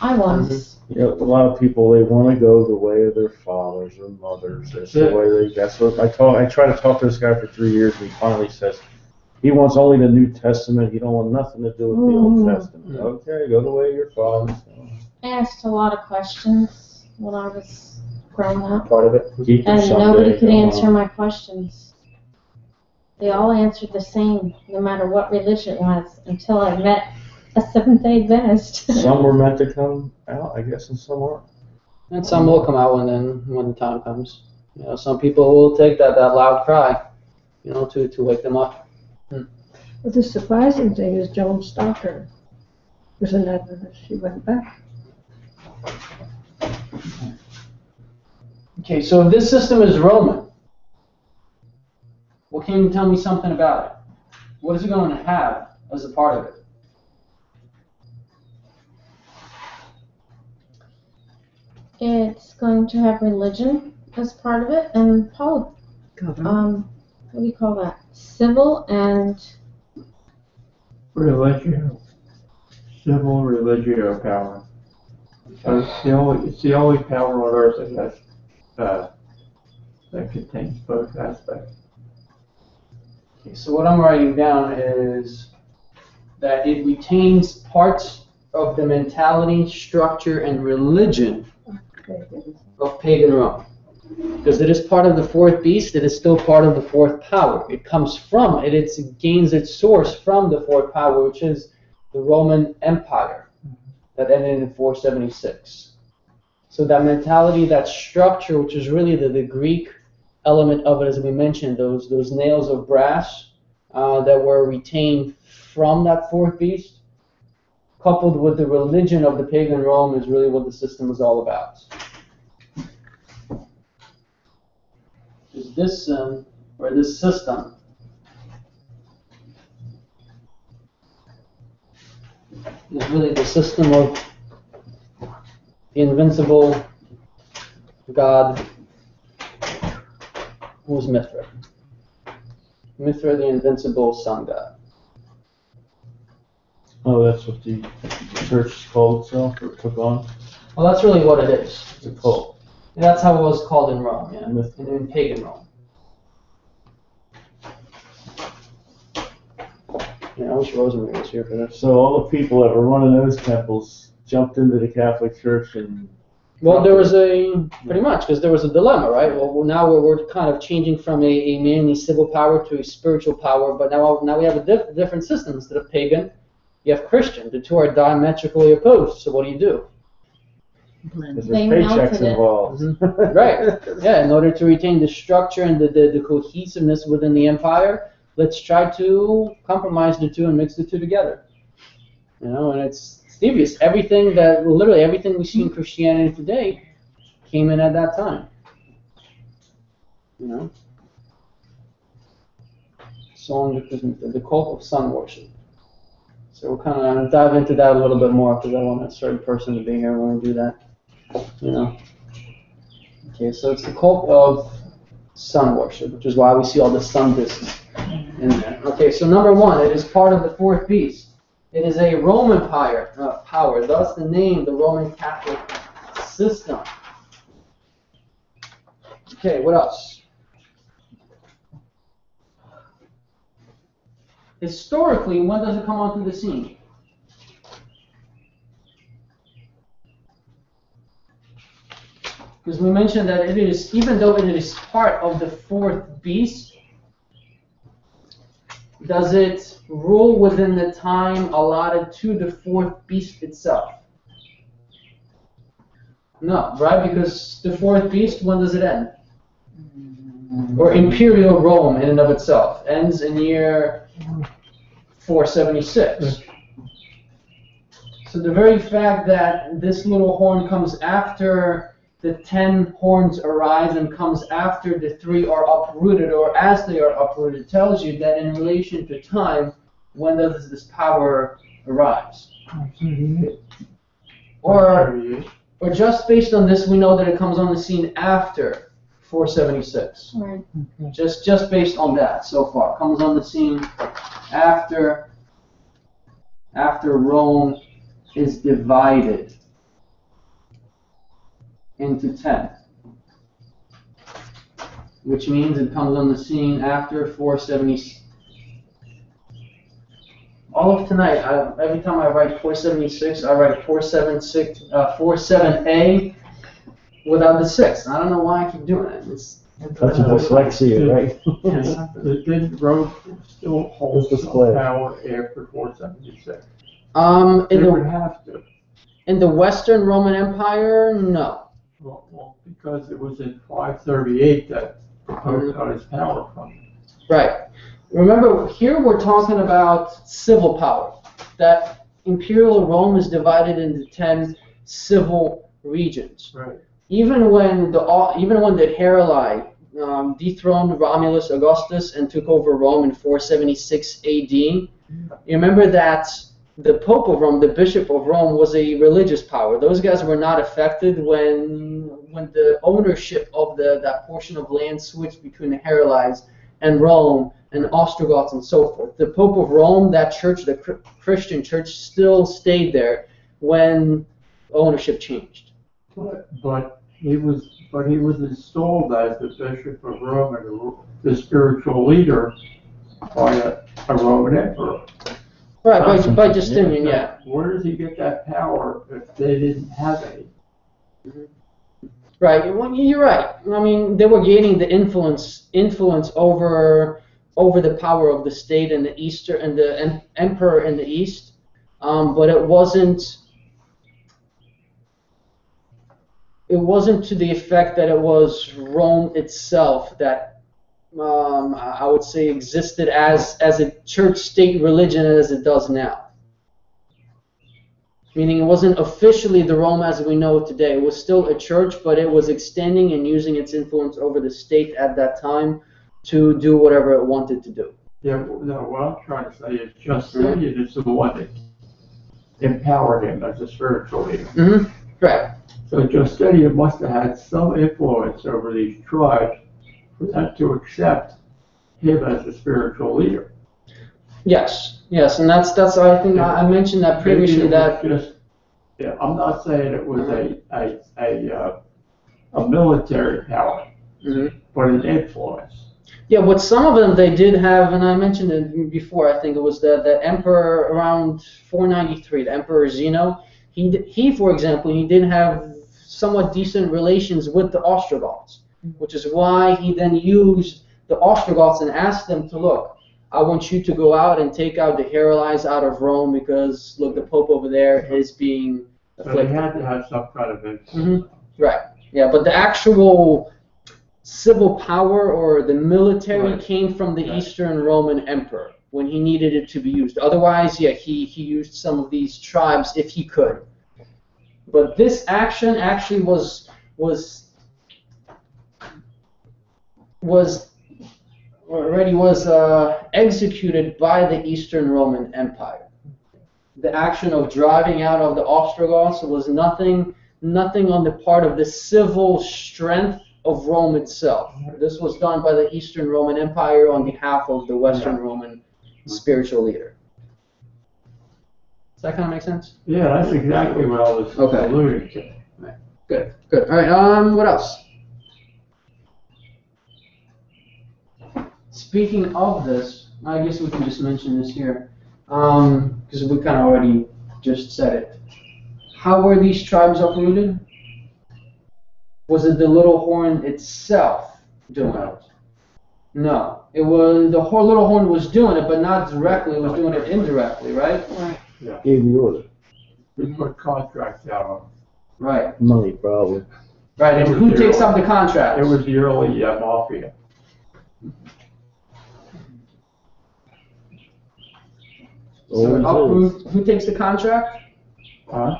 I was. A lot of people, they want to go the way of their fathers or mothers. That's the way that's what I try to talk to this guy for 3 years, and he finally says he wants only the New Testament. He don't want nothing to do with the Old Testament. Okay, go the way of your fathers. I asked a lot of questions when I was growing up, Part of it. Keep them and someday, nobody could come answer on. my questions. They all answered the same, no matter what religion it was, until I met a Seventh-day Adventist. Some were meant to come out, I guess, and some aren't. And some will come out when the time comes. Some people will take that loud cry, to wake them up. But the surprising thing is Joan Stocker was an Adventist. She went back. Okay, so if this system is Roman, what can you tell me something about it? What is it going to have as a part of it? It's going to have religion as part of it, and what do you call that? Civil and Religio. Civil religio power. So it's the only power on earth that has that contains both aspects. Okay, so what I'm writing down is that it retains parts of the mentality, structure, and religion of pagan Rome. Because it is part of the 4th beast, it is still part of the 4th power. It comes from it, it gains its source from the 4th power, which is the Roman Empire that ended in 476. So that mentality, that structure, which is really the Greek element of it, as we mentioned, those nails of brass that were retained from that 4th beast, coupled with the religion of the pagan Rome, is really what the system is all about. Is this this system is really the system of the invincible God, who is Mithra. Mithra, the invincible sun god. Oh, that's what the church called itself, or took on? Well, that's really what it is. It's a cult. That's how it was called in Rome, yeah, in pagan Rome. Yeah, I wish Rosemary was here for this. So all the people that were running those temples jumped into the Catholic Church and. Well, there was pretty much, because there was a dilemma, right? Well, now we're kind of changing from a mainly civil power to a spiritual power, but now we have a different system. Instead of pagan, you have Christian. The two are diametrically opposed. So what do? Because They there's paychecks melted it. involved. Right. Yeah, in order to retain the structure and the cohesiveness within the empire, let's try to compromise the two and mix the two together. And it's devious. Literally everything we see in Christianity today came in at that time. So the cult of sun worship. So we'll kind of dive into that a little bit more because I want a certain person to be here when we do that. Okay, so it's the cult of sun worship, which is why we see all the sun discs in there. Okay, so number one, it is part of the fourth beast. It is a Roman power, thus the name, the Roman Catholic system. Okay, what else? Historically, when does it come onto the scene? Because we mentioned that it is, even though it is part of the fourth beast, does it rule within the time allotted to the fourth beast itself? No, right? Because the fourth beast, when does it end? Or Imperial Rome in and of itself ends in year 476. So the very fact that this little horn comes after the 10 horns arise and comes after the 3 are uprooted, or as they are uprooted, tells you that in relation to time, when does this power arise? Or just based on this, we know that it comes on the scene after 476. Right. Just based on that so far, comes on the scene after Rome is divided into 10, which means it comes on the scene after 470. All of tonight, every time I write 476, I write 47A without the 6. I don't know why I keep doing it. That's a dyslexia, right? Didn't Rome still hold This was some play. power after 476? In They would the have to. in the Western Roman Empire, no. Well, because it was in 538 that Pope got his power from. Right. Remember, here we're talking about civil power. That Imperial Rome is divided into 10 civil regions. Right. Even when the Heruli dethroned Romulus Augustus and took over Rome in 476 AD, you remember that the Pope of Rome, the Bishop of Rome, was a religious power. Those guys were not affected when the ownership of that portion of land switched between the Herulites and Rome and Ostrogoths and so forth. The Pope of Rome, that church, the Christian church, still stayed there when ownership changed. But he was installed as the Bishop of Rome and the spiritual leader by a Roman emperor. Right, by Justinian, yeah. Where does he get that power if they didn't have any? Right, well, you're right. I mean, they were gaining the influence over the power of the state and the Easter and the emperor in the East, but it wasn't to the effect that it was Rome itself that I would say existed as a church-state religion as it does now. Meaning it wasn't officially the Rome as we know it today. It was still a church, but it was extending and using its influence over the state at that time to do whatever it wanted to do. Yeah, no, what I'm trying to say is Justinian is the one that empowered him as a spiritual leader. Mm-hmm. Right. So Justinian must have had some influence over these tribes for them to accept him as a spiritual leader. Yes, and that's I think I mentioned that previously. Maybe it was just, yeah, I'm not saying it was a a military power, Mm-hmm. but an influence. Yeah, but some of them they did have, and I mentioned it before. I think it was the emperor around 493, the Emperor Zeno. He, for example, he did have somewhat decent relations with the Ostrogoths, which is why he then used the Ostrogoths and asked them to look. I want you to go out and take out the Heralites out of Rome because look, the Pope over there is being So they afflicted. had to have some kind of influence. Right. Yeah, but the actual civil power or the military Right. came from the Right. Eastern Roman Emperor when he needed it to be used. Otherwise, yeah, he used some of these tribes if he could. But this action actually was executed by the Eastern Roman Empire. The action of driving out of the Ostrogoths was nothing on the part of the civil strength of Rome itself. This was done by the Eastern Roman Empire on behalf of the Western Roman spiritual leader. Does that kind of make sense? Yeah, that's exactly what I was Okay. alluding to. Good. Good. All right. What else? Speaking of this, I guess we can just mention this here, because we kind of already just said it. How were these tribes uprooted? Was it the little horn itself doing it? No. It was the little horn was doing it, but not directly. It was doing it indirectly, right? Gave the order. We put contracts out on Right. Money, probably. Right. And who takes up the contract? it. It was the early mafia. So Always is. who takes the contract? Huh?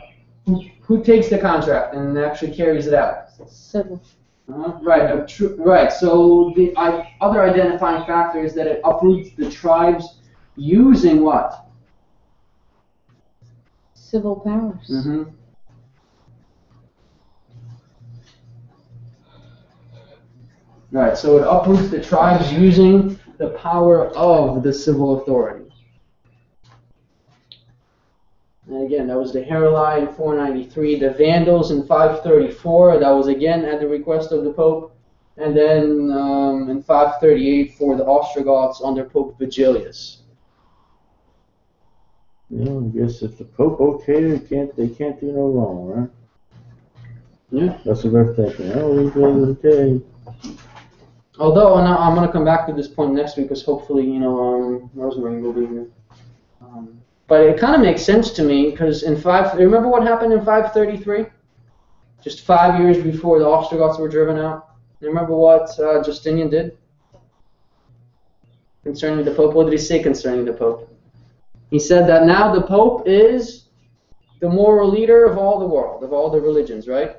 Who takes the contract and actually carries it out? Civil. Right. Right. So the other identifying factor is that it uproots the tribes using what? Civil powers. Mm-hmm. Right. So it uproots the tribes using the power of the civil authority. And again, that was the Heruli in 493, the Vandals in 534, that was again at the request of the Pope, and then in 538 for the Ostrogoths under Pope Vigilius. You know, I guess if the Pope okayed it, they can't do no wrong, right? Yeah. That's what they're thinking. Oh, we go okay. Although, and I'm going to come back to this point next week, because hopefully, Rosemary will be here. But it kind of makes sense to me, because remember what happened in 533? Just 5 years before the Ostrogoths were driven out. Remember what Justinian did concerning the Pope? What did he say concerning the Pope? He said that now the Pope is the moral leader of all the world, of all the religions, right?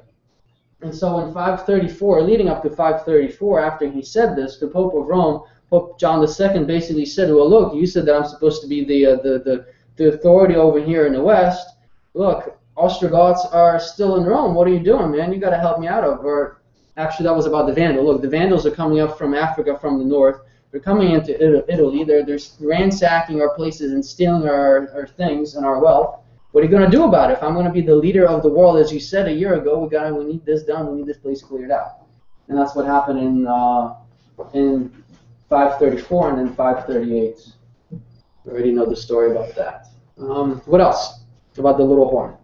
And so in 534, leading up to 534, after he said this, the Pope of Rome, Pope John II, basically said, well, look, you said that I'm supposed to be the authority over here in the West. Look, Ostrogoths are still in Rome. What are you doing, man? You got to help me out. Or actually, that was about the Vandals. Look, the Vandals are coming up from Africa, from the north. They're coming into Italy. They're ransacking our places and stealing our things and our wealth. What are you going to do about it? If I'm going to be the leader of the world, as you said a year ago, we need this done. We need this place cleared out. And that's what happened in 534 and then 538. We already know the story about that. What else about the little horn?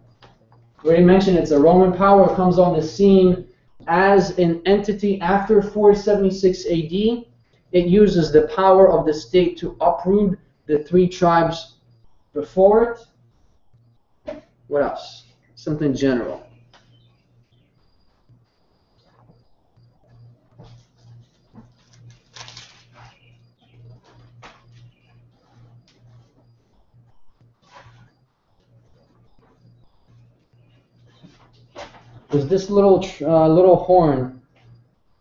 We already mentioned it's a Roman power. It comes on the scene as an entity after 476 AD. It uses the power of the state to uproot the three tribes before it. What else? Something general. Was this little horn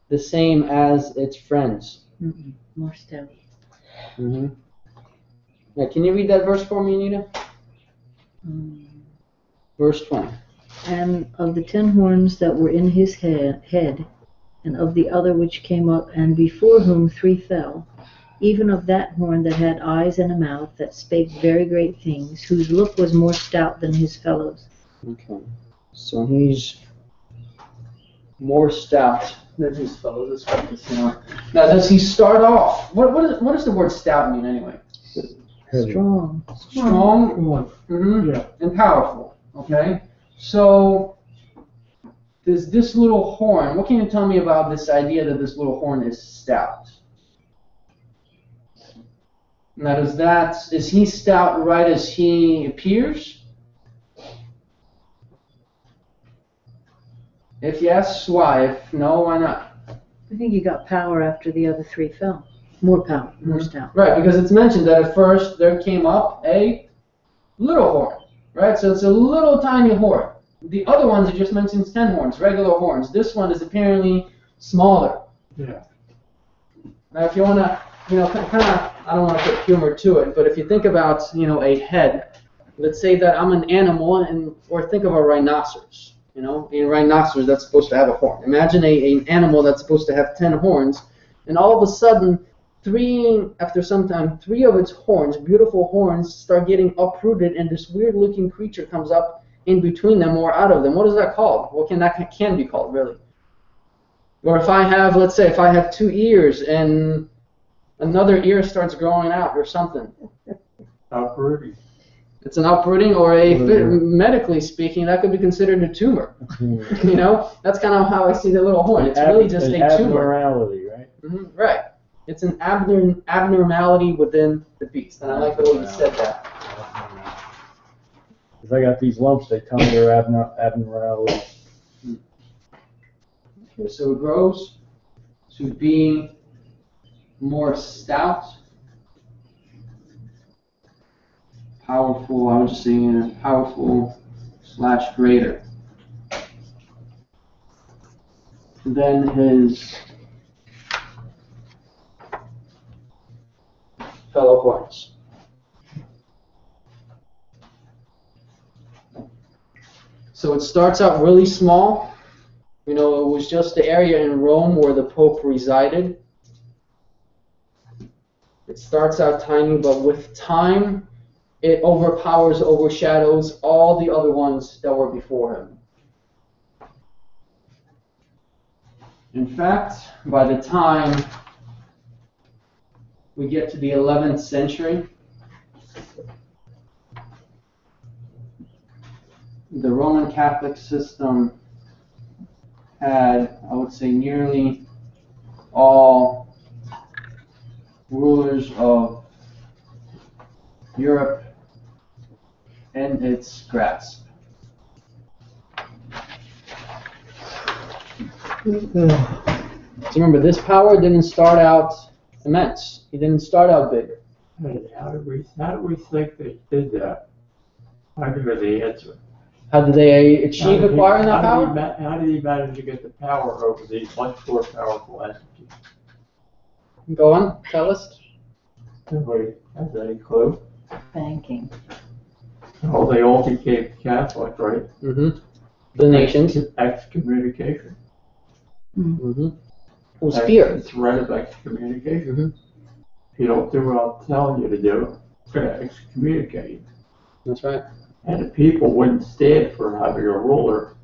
the same as its friends? More stout. Mm-hmm. Yeah, can you read that verse for me, Anita? Verse 20. And of the 10 horns that were in his head, and of the other which came up, and before whom 3 fell, even of that horn that had eyes and a mouth, that spake very great things, whose look was more stout than his fellows. Okay. So he's more stout than his fellows. Now, does he start off? What does the word stout mean anyway? Strong. Strong, Yeah. and powerful. Okay, so does this little horn? What can you tell me about this idea that this little horn is stout? Now, is he stout right as he appears? If yes, why? If no, why not? I think he got power after the other three fell. More power, more stout. Right, because it's mentioned that at first there came up a little horn, right? So it's a little tiny horn. The other ones, it just mentions 10 horns, regular horns. This one is apparently smaller. Yeah. Now, if you want to, kind of, I don't want to put humor to it, but if you think about, a head, let's say that I'm an animal, or think of a rhinoceros. In rhinoceros, that's supposed to have a horn. Imagine an animal that's supposed to have 10 horns, and all of a sudden, after some time, 3 of its horns, beautiful horns, start getting uprooted, and this weird-looking creature comes up in between them or out of them. What is that called? What can be called, really? Or if I have, let's say, if I have 2 ears and another ear starts growing out or something. Uprooting. It's an uprooting, or medically speaking, that could be considered a tumor. That's kind of how I see the little horn. It's really just a tumor. Abnormality, right? Right. It's an abnormality within the beast, and I like the way you said that. Because I got these lumps, they tell me they're abnormalities. Okay, so it grows to be more stout, powerful. I was just saying powerful / greater than his fellow horns. So it starts out really small. It was just the area in Rome where the Pope resided. It starts out tiny, but with time, it overshadows all the other ones that were before him. In fact, by the time we get to the 11th century, the Roman Catholic system had, I would say, nearly all rulers of Europe in its grasp. So remember, this power didn't start out immense. It didn't start out big. How do we think they did that? I give it the answer. How did they achieve acquiring that power? How did he manage to get the power over these much more powerful entities? Go on, tell us. Nobody has any clue. Banking. Oh, they all became Catholic, right? Mm-hmm. The nations. Excommunication. Mm-hmm. It was fear. It's threat of excommunication. Mm-hmm. If you don't do what I'm telling you to do, it's going to excommunicate you. That's right. And the people wouldn't stand for having a ruler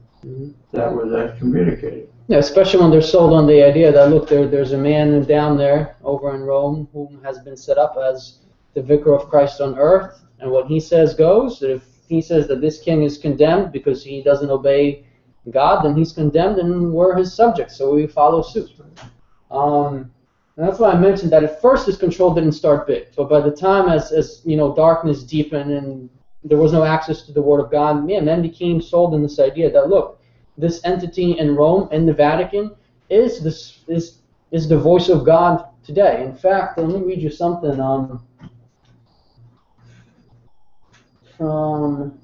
that was excommunicated. Yeah, especially when they're sold on the idea that, look, there's a man down there over in Rome who has been set up as the vicar of Christ on earth, and what he says goes. If he says that this king is condemned because he doesn't obey God, then he's condemned and we're his subjects, so we follow suit. And that's why I mentioned that at first his control didn't start big, but by the time as darkness deepened and there was no access to the Word of God, men became sold in this idea that, look, this entity in Rome, in the Vatican, is the voice of God today. In fact, let me read you something from,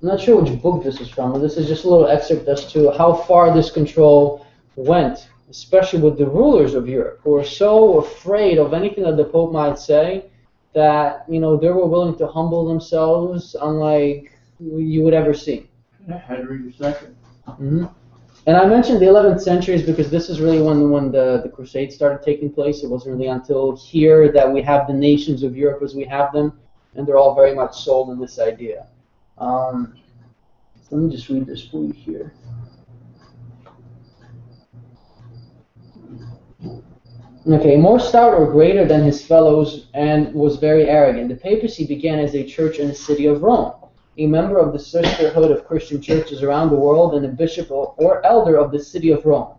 I'm not sure which book this is from, but this is just a little excerpt as to how far this control went, especially with the rulers of Europe, who were so afraid of anything that the Pope might say that, they were willing to humble themselves unlike you would ever see. Henry II. Mm-hmm. And I mentioned the 11th century is because this is really when the Crusades started taking place. It wasn't really until here that we have the nations of Europe as we have them, and they're all very much sold in this idea. So Let me just read this for you here. Okay, more stout or greater than his fellows and was very arrogant. The papacy began as a church in the city of Rome, a member of the sisterhood of Christian churches around the world and a bishop or elder of the city of Rome.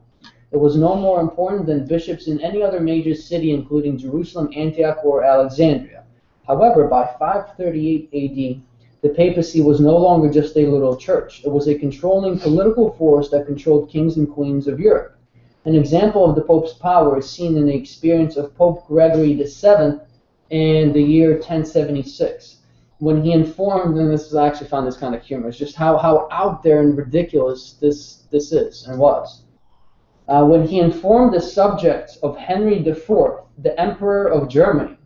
It was no more important than bishops in any other major city, including Jerusalem, Antioch, or Alexandria. However, by 538 AD, the papacy was no longer just a little church. It was a controlling political force that controlled kings and queens of Europe. An example of the Pope's power is seen in the experience of Pope Gregory VII in the year 1076, when he informed, and this is, I actually found this kind of humorous, just how out there and ridiculous this is and was. When he informed the subjects of Henry IV, the Emperor of Germany,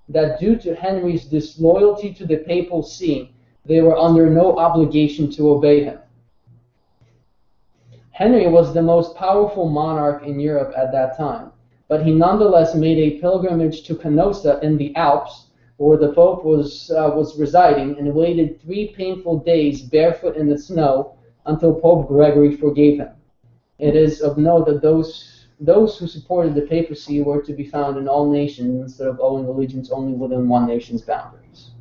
that due to Henry's disloyalty to the papal see, they were under no obligation to obey him. Henry was the most powerful monarch in Europe at that time, but he nonetheless made a pilgrimage to Canossa in the Alps, where the Pope was residing, and waited 3 painful days barefoot in the snow until Pope Gregory forgave him. It is of note that those who supported the papacy were to be found in all nations instead of owing allegiance only within one nation's boundaries.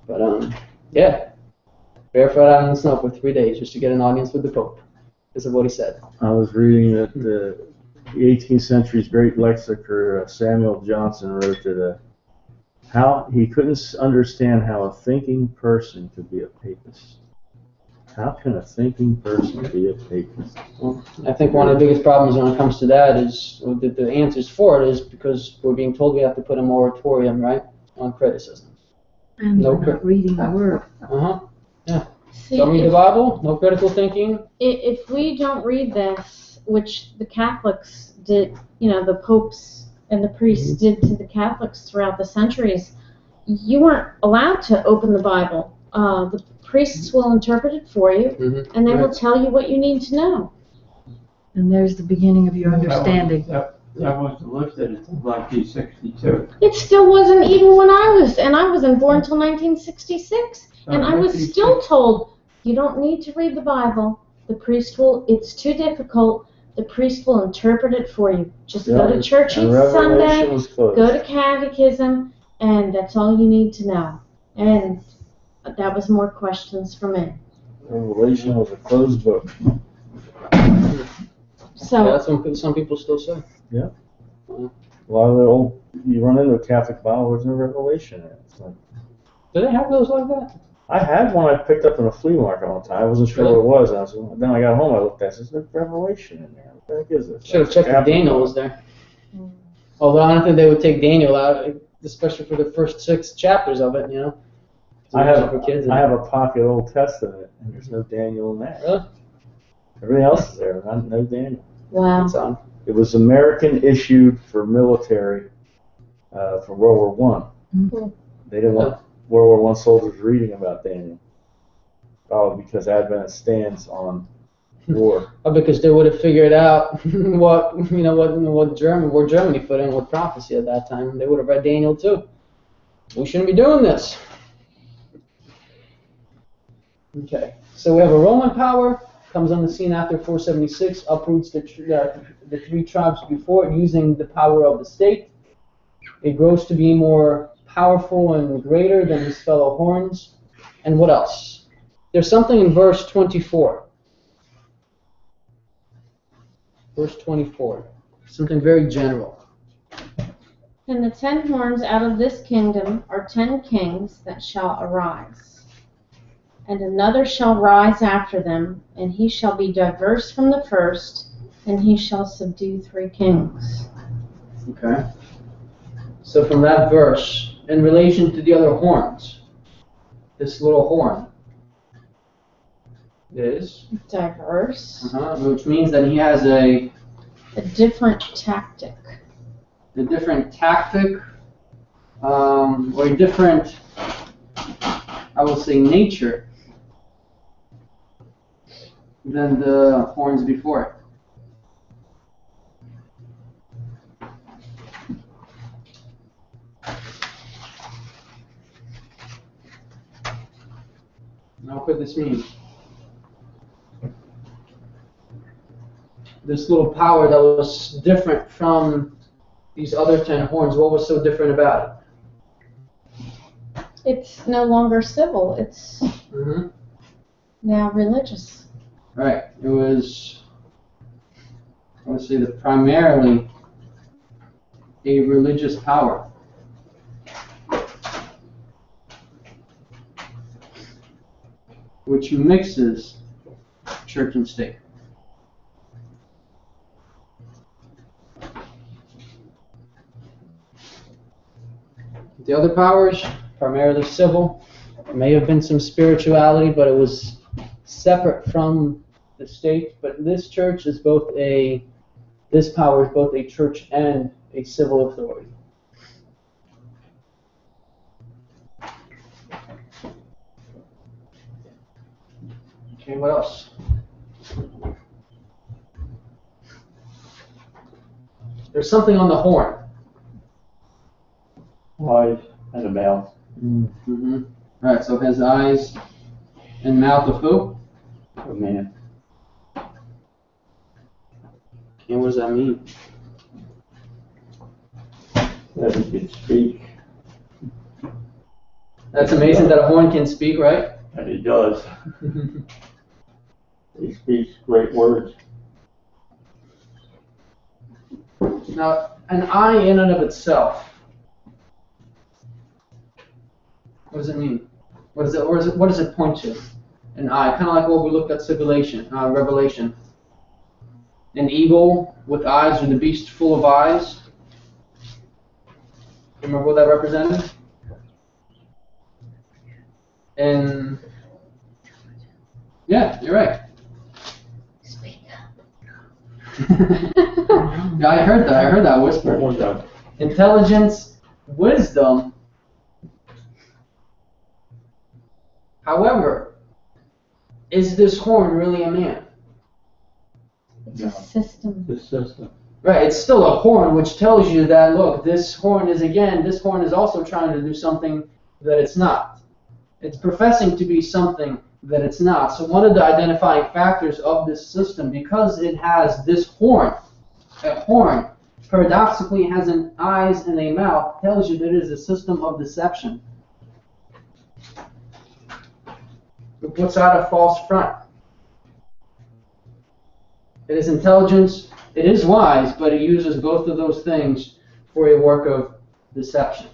But yeah, barefoot out in the snow for 3 days just to get an audience with the Pope. This is what he said. I was reading that the 18th century's great lexiker Samuel Johnson wrote that how he couldn't understand how a thinking person could be a papist. How can a thinking person be a papist? Well, I think one of the biggest problems when it comes to that is the answers for it is because we're being told we have to put a moratorium, right, on criticism. And we're not reading the Word. Yeah. See, Don't read the Bible, no critical thinking. if we don't read this, which the Catholics did, the popes and the priests did to the Catholics throughout the centuries, you weren't allowed to open the Bible. The priests will interpret it for you, and they will tell you what you need to know. And there's the beginning of your understanding. That wasn't listed until 1962. It still wasn't even when I wasn't born until 1966. And I was still told, you don't need to read the Bible. The priest will, it's too difficult. The priest will interpret it for you. Just go to church each Sunday, go to catechism, and that's all you need to know. And that was more questions for me. Revelation was a closed book. So Yeah, that's what some people still say. Yeah. A lot of the old, you run into a Catholic Bible, there's no Revelation in it. It's like, Do they have those like that? I had one I picked up in a flea market one time. I wasn't sure what it was. Then I got home, I looked at it, there's no Revelation in there. What the heck is this? Should have checked if Daniel was there. Although I don't think they would take Daniel out, especially for the first 6 chapters of it, I have for kids. a pocket Old Testament, and there's no Daniel in that. Really? Everything else is there, no Daniel. wow. That's on. It was American issued for military for World War I. Mhm. They didn't want World War I soldiers reading about Daniel. Probably because Advent stands on war. Oh, because they would have figured out where Germany fit in with prophecy at that time. They would have read Daniel too. We shouldn't be doing this. Okay, so we have a Roman power comes on the scene after 476, uproots the 3 tribes before it using the power of the state. It grows to be more powerful and greater than his fellow horns. And what else? There's something in verse 24. Verse 24. Something very general. And the 10 horns out of this kingdom are 10 kings that shall arise. And another shall rise after them, and he shall be diverse from the first, and he shall subdue 3 kings. Okay. So from that verse, in relation to the other horns, this little horn is Diverse. which means that he has a different tactic. different tactic, or a different, I will say, nature than the horns before it. Now, what could this mean? this little power that was different from these other 10 horns. What was so different about It's no longer civil. It's it? now religious. Right. It was, I would say, primarily a religious power. Which mixes church and state. The other powers, primarily civil, may have been some spirituality, but it was separate from the state. But this church is this power is both a church and a civil authority. Okay, what else? There's something on the horn. Eyes and a mouth. Mm-hmm. Alright, so it has eyes and mouth of who? A man. And what does that mean? That he can speak, That's amazing that a horn can speak, right? and he does. He speaks great words. Now, an eye in and of itself, what does it mean? What does it point to? An eye, kind of like what we looked at Revelation. An eagle with eyes, or the beast full of eyes. Remember what that represented? And yeah, you're right. Speak up. Yeah, I heard that whisper. What was that? Intelligence, wisdom. However, is this horn really a man? It's a system. The system. Right, it's still a horn, which tells you that, look, this horn is also trying to do something that it's not. It's professing to be something that it's not. So one of the identifying factors of this system, because it has this horn, a horn, paradoxically has an eyes and a mouth, tells you that it is a system of deception. It puts out a false front. It is intelligence, it is wise, but it uses both of those things for a work of deception.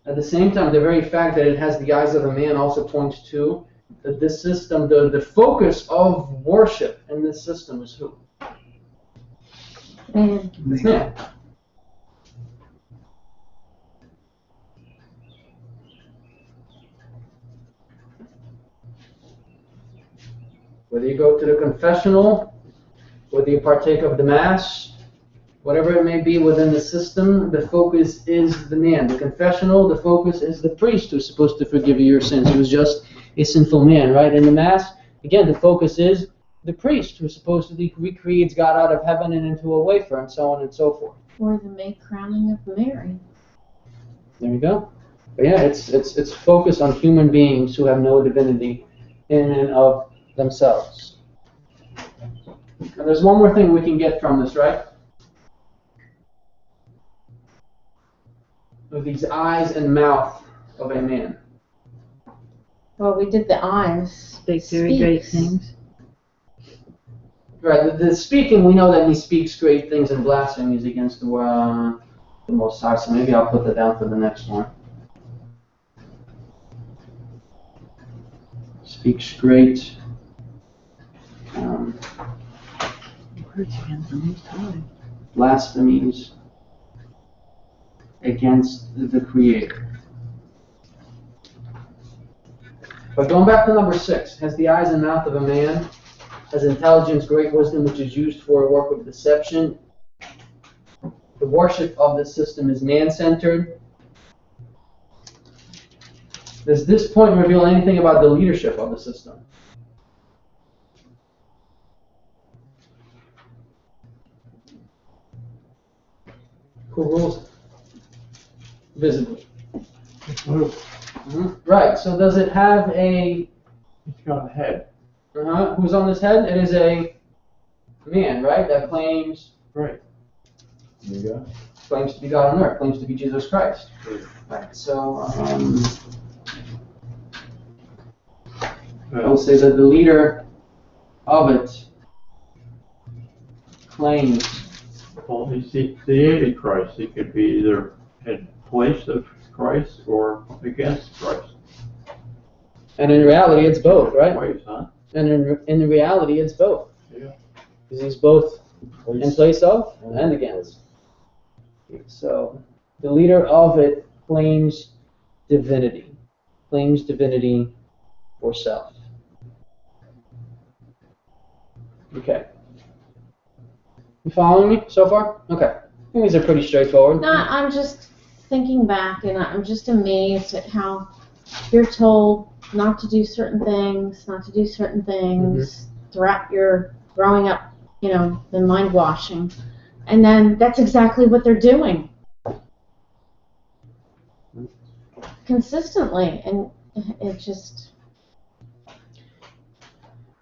At the same time, the very fact that it has the eyes of a man also points to that this system, the focus of worship in this system is who? Man. It's man. Whether you go to the confessional, whether you partake of the Mass, whatever it may be within the system, the focus is the man. The confessional, the focus is the priest who's supposed to forgive you your sins. He was just a sinful man, right? In the Mass, again, the focus is the priest who's supposed to recreate God out of heaven and into a wafer, and so on and so forth. Or the May crowning of Mary. There you go. But yeah, it's focused on human beings who have no divinity in and of themselves. And there's one more thing we can get from this, right? With these eyes and mouth of a man. Well, we did the eyes. Speak very great Speaks. things. Right, the speaking, we know that he speaks great things and blasphemies against the Most High, so maybe I'll put that down for the next one. Speaks great. Words against the Most High. Blasphemies against the Creator. But going back to number 6, has the eyes and mouth of a man, has intelligence, great wisdom, which is used for a work of deception. The worship of this system is man-centered. Does this point reveal anything about the leadership of the system? Who rules it? Visibly. Right, so does it have a... It's got a head. Who's on this head? It is a man, right? That claims You got it? claims to be God on earth, claims to be Jesus Christ. Right. So I will say that the leader of it claims. Well, he's the Antichrist. He could be either in place of Christ or against Christ. And in reality, it's both, right? Ways, huh? And in reality, it's both. Yeah. Because he's both in place of and against. So the leader of it claims divinity for self. Okay. You following me so far? Okay. I think these are pretty straightforward. No, I'm just thinking back, and I'm just amazed at how you're told not to do certain things, throughout your growing up, the mind washing. And then that's exactly what they're doing. Consistently. And it just...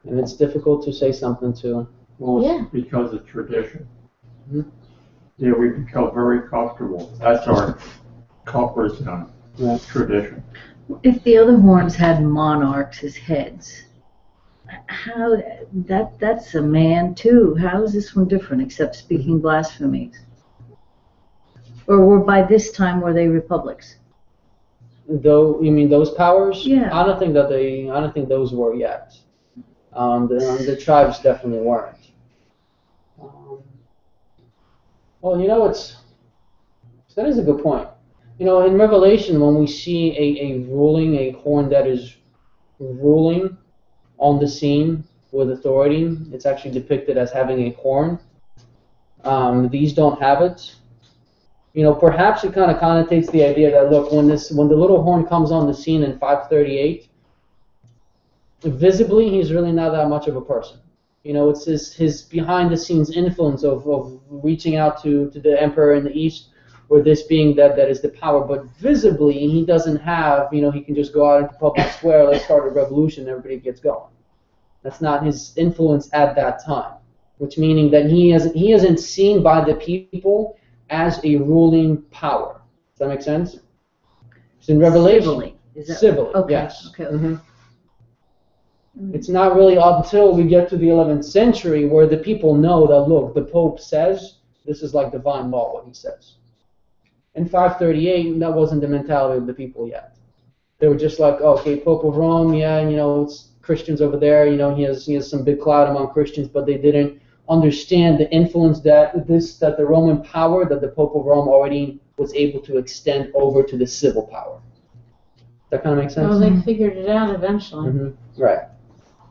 And it's difficult to say something to. Well, Yeah. it's because of tradition. Mhm. Yeah, we become very comfortable. That's our comfort zone. Right. Tradition. If the other horns had monarchs as heads, how that's a man too. How is this one different except speaking blasphemies? Or were by this time were they republics? Though you mean those powers? Yeah. I don't think those were yet. The tribes definitely weren't. Well, that is a good point. In Revelation, when we see a horn that is ruling on the scene with authority, it's actually depicted as having a horn. These don't have it. Perhaps it kind of connotates the idea that, look, when the little horn comes on the scene in 538, visibly he's really not that much of a person. It's his behind the scenes influence of reaching out to the emperor in the east, or this being that is the power, but visibly he doesn't have, he can just go out into public square, let's start a revolution, everybody gets going. That's not his influence at that time, which meaning that he isn't seen by the people as a ruling power. Does that make sense? It's in Revelation. Civilly. Is that Civilly, okay? yes. Okay. Mm-hmm. It's not really until we get to the 11th century where the people know that, look, the Pope says this is like divine law, what he says. In 538, that wasn't the mentality of the people yet. They were just like, oh, okay, Pope of Rome, yeah, it's Christians over there, he has some big clout among Christians, but they didn't understand the influence that the Roman power, that the Pope of Rome already was able to extend over to the civil power. That kind of makes sense? Well, they figured it out eventually. Mm-hmm. Right.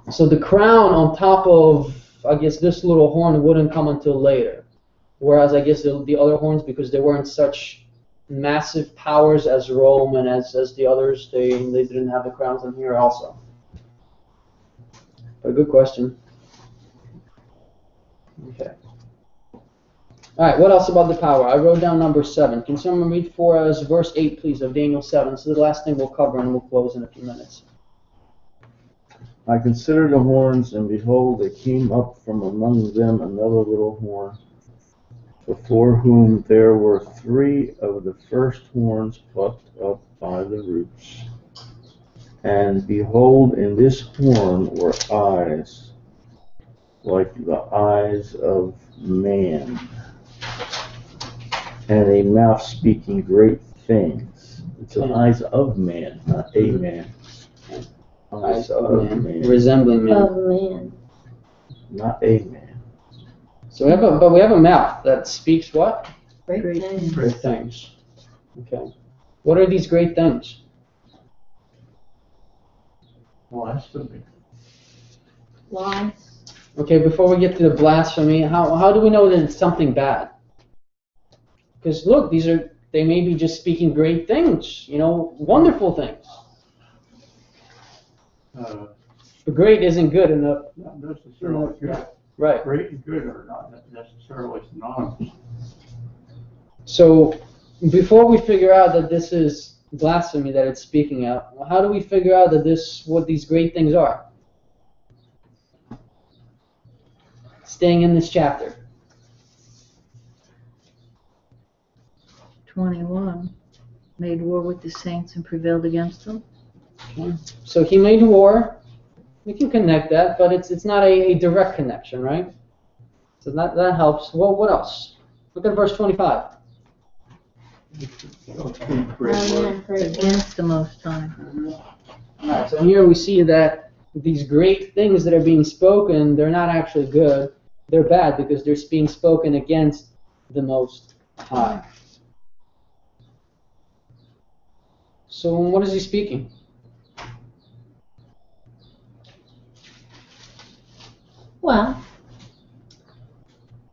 So the crown on top of, I guess, this little horn wouldn't come until later. Whereas, I guess, the other horns, because they weren't such massive powers as Rome and as the others, they didn't have the crowns in here also. But good question. Okay. All right, what else about the power? I wrote down number 7. Can someone read for us verse 8, please, of Daniel 7? This is the last thing we'll cover, and we'll close in a few minutes. I considered the horns, and behold, there came up from among them another little horn, before whom there were 3 of the first horns plucked up by the roots. And behold, in this horn were eyes, like the eyes of man, and a mouth speaking great things. It's the eyes of man, not a man. Eyes of man. Resembling man. Of man. Not a man. So we have a mouth that speaks what? Great things. Great things. Okay. What are these great things? Blasphemy. Lies. Okay, before we get to the blasphemy, how do we know that it's something bad? Because look, they may be just speaking great things, wonderful things. But great isn't good enough. Not necessarily good. Right. Great and good are not necessarily synonymous. So before we figure out that this is blasphemy that it's speaking out, how do we figure out that what these great things are? Staying in this chapter. 21. Made war with the saints and prevailed against them. Okay. So he made war. We can connect that, but it's not a direct connection, right? So that helps. Well, what else? Look at verse 25. Against the Most High. Alright, so here we see that these great things that are being spoken, they're not actually good. They're bad because they're being spoken against the Most High. So what is he speaking? Well,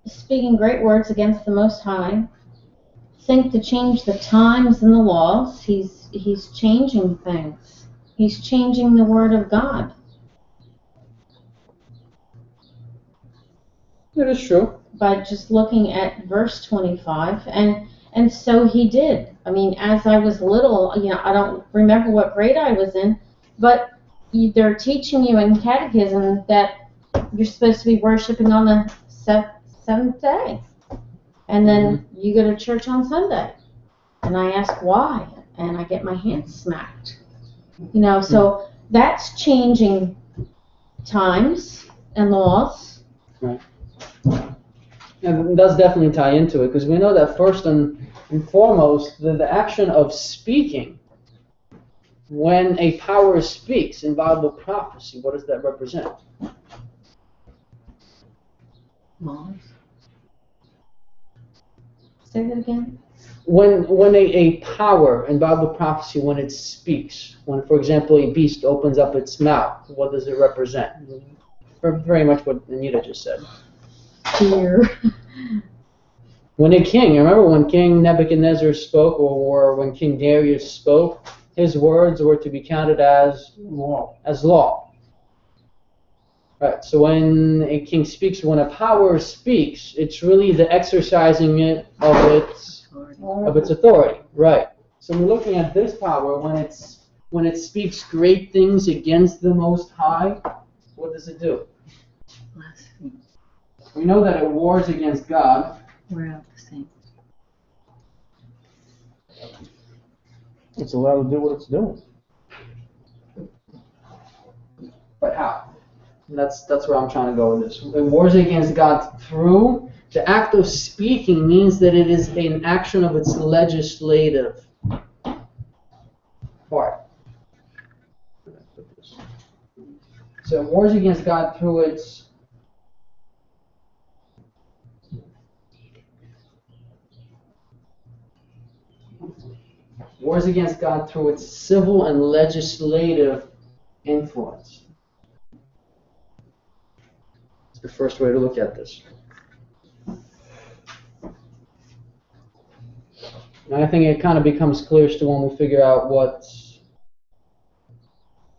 speaking great words against the Most High. Think to change the times and the laws. He's changing things. He's changing the Word of God. That is true. By just looking at verse 25, and so he did. I mean, as I was little, I don't remember what grade I was in, but they're teaching you in catechism that you're supposed to be worshiping on the seventh day, and then you go to church on Sunday. And I ask why, and I get my hand smacked. So that's changing times and laws. Right. And it does definitely tie into it, because we know that first and foremost, the action of speaking, when a power speaks in Bible prophecy, what does that represent? Laws. Say that again. When a power in Bible prophecy, when it speaks, when, for example, a beast opens up its mouth, what does it represent? Very much what Anita just said. Fear. When a king, remember when King Nebuchadnezzar spoke, or when King Darius spoke, his words were to be counted as law. Right. So when a king speaks, when a power speaks, it's really the exercising of its authority. Right. So we're looking at this power when it speaks great things against the Most High. What does it do? Blasphemy. We know that it wars against God. We're out the saints. It's allowed to do what it's doing. But how? And that's where I'm trying to go with this. It wars against God through the act of speaking means that it is an action of its legislative part. So it wars against God through its civil and legislative influence. It's the first way to look at this. And I think it kind of becomes clear to when we figure out what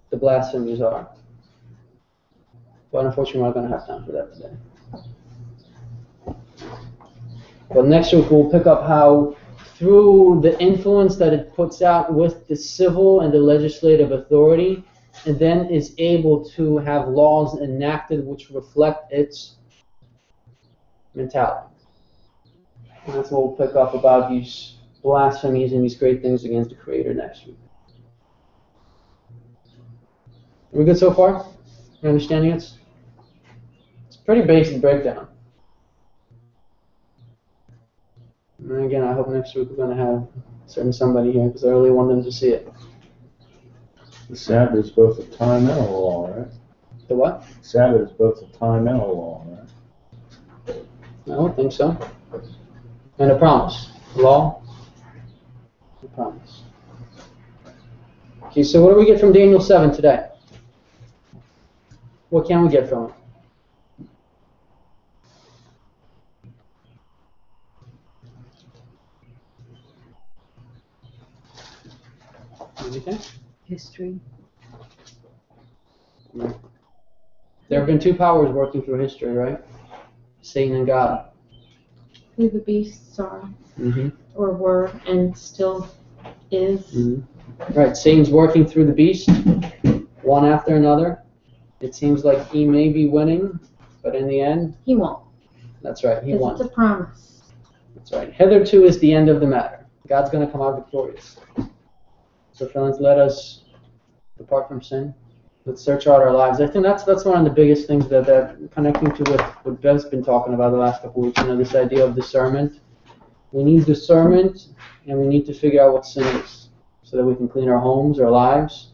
the blasphemies are. But unfortunately, we're not going to have time for that today. But next week, we'll pick up how through the influence that it puts out with the civil and the legislative authority, and then is able to have laws enacted which reflect its mentality. And that's what we'll pick up about these blasphemies and these great things against the Creator next week. Are we good so far? You understanding it? It's a pretty basic breakdown. And again, I hope next week we're going to have a certain somebody here, because I really want them to see it. The Sabbath is both a time and a law, right? The what? Sabbath is both a time and a law, right? I don't think so. And a promise. Law. A promise. Okay, so what do we get from Daniel 7 today? What can we get from it? Anything? History. There have been two powers working through history, right? Satan and God. Who the beasts are, Mm-hmm. or were, and still is. Mm-hmm. Right, Satan's working through the beast, one after another. It seems like he may be winning, but in the end, He won't. that's right, he Because won. it's a promise. That's right. Hitherto is the end of the matter. God's going to come out victorious. So friends, let us depart from sin. Let's search out our lives. I think that's one of the biggest things that connecting to what Bev's been talking about the last couple of weeks, this idea of discernment. We need discernment, and we need to figure out what sin is so that we can clean our homes, our lives.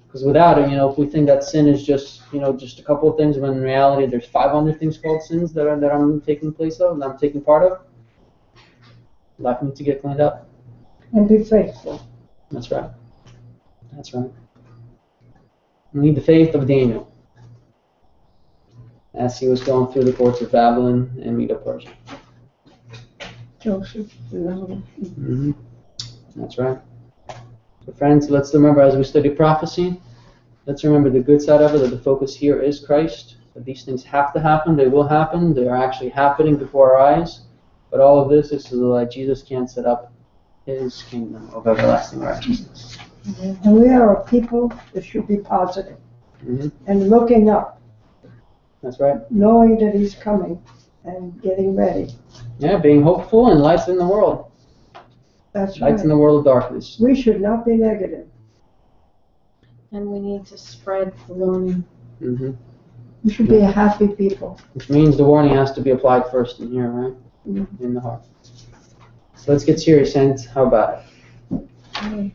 Because without it, if we think that sin is just a couple of things, when in reality there's 500 things called sins that I'm taking place of, and I'm taking part of, life needs to get cleaned up. And be faithful. That's right. That's right. We need the faith of Daniel as he was going through the courts of Babylon and Medo-Persia. Joseph. Mm-hmm. That's right. So friends, let's remember as we study prophecy, let's remember the good side of it, that the focus here is Christ, that these things have to happen, they will happen, they are actually happening before our eyes, but all of this is so that Jesus can set up his kingdom of everlasting righteousness. And we are a people that should be positive and looking up. That's right. Knowing that he's coming and getting ready. Yeah, being hopeful and lights in the world. That's right. Lights in the world of darkness. We should not be negative. And we need to spread the warning. Mm-hmm. We should be a happy people. Which means the warning has to be applied first in here, right? Mm-hmm. In the heart. So let's get serious, saints. How about it?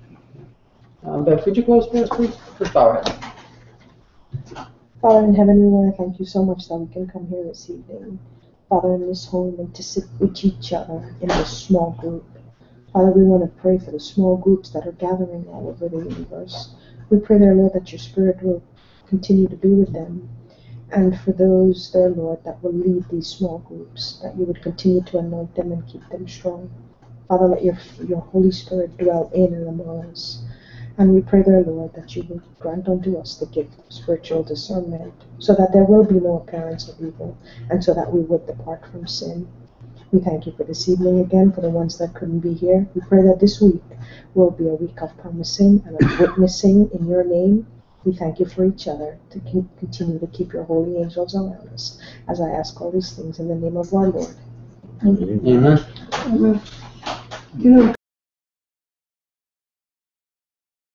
Bev, could you close for us, please? Just bow our head. Father in heaven, we want to thank you so much that we can come here this evening, Father, in this home, and to sit with each other in this small group. Father, we want to pray for the small groups that are gathering all over the universe. We pray, dear Lord, that your Spirit will continue to be with them. And for those, dear Lord, that will lead these small groups, that you would continue to anoint them and keep them strong. Father, let your Holy Spirit dwell in and among us. And we pray, dear Lord, that you will grant unto us the gift of spiritual discernment, so that there will be no appearance of evil, and so that we would depart from sin. We thank you for this evening again, for the ones that couldn't be here. We pray that this week will be a week of promising and of witnessing in your name. We thank you for each other, to continue to keep your holy angels around us, as I ask all these things in the name of our Lord. Amen. Amen. Amen. You know,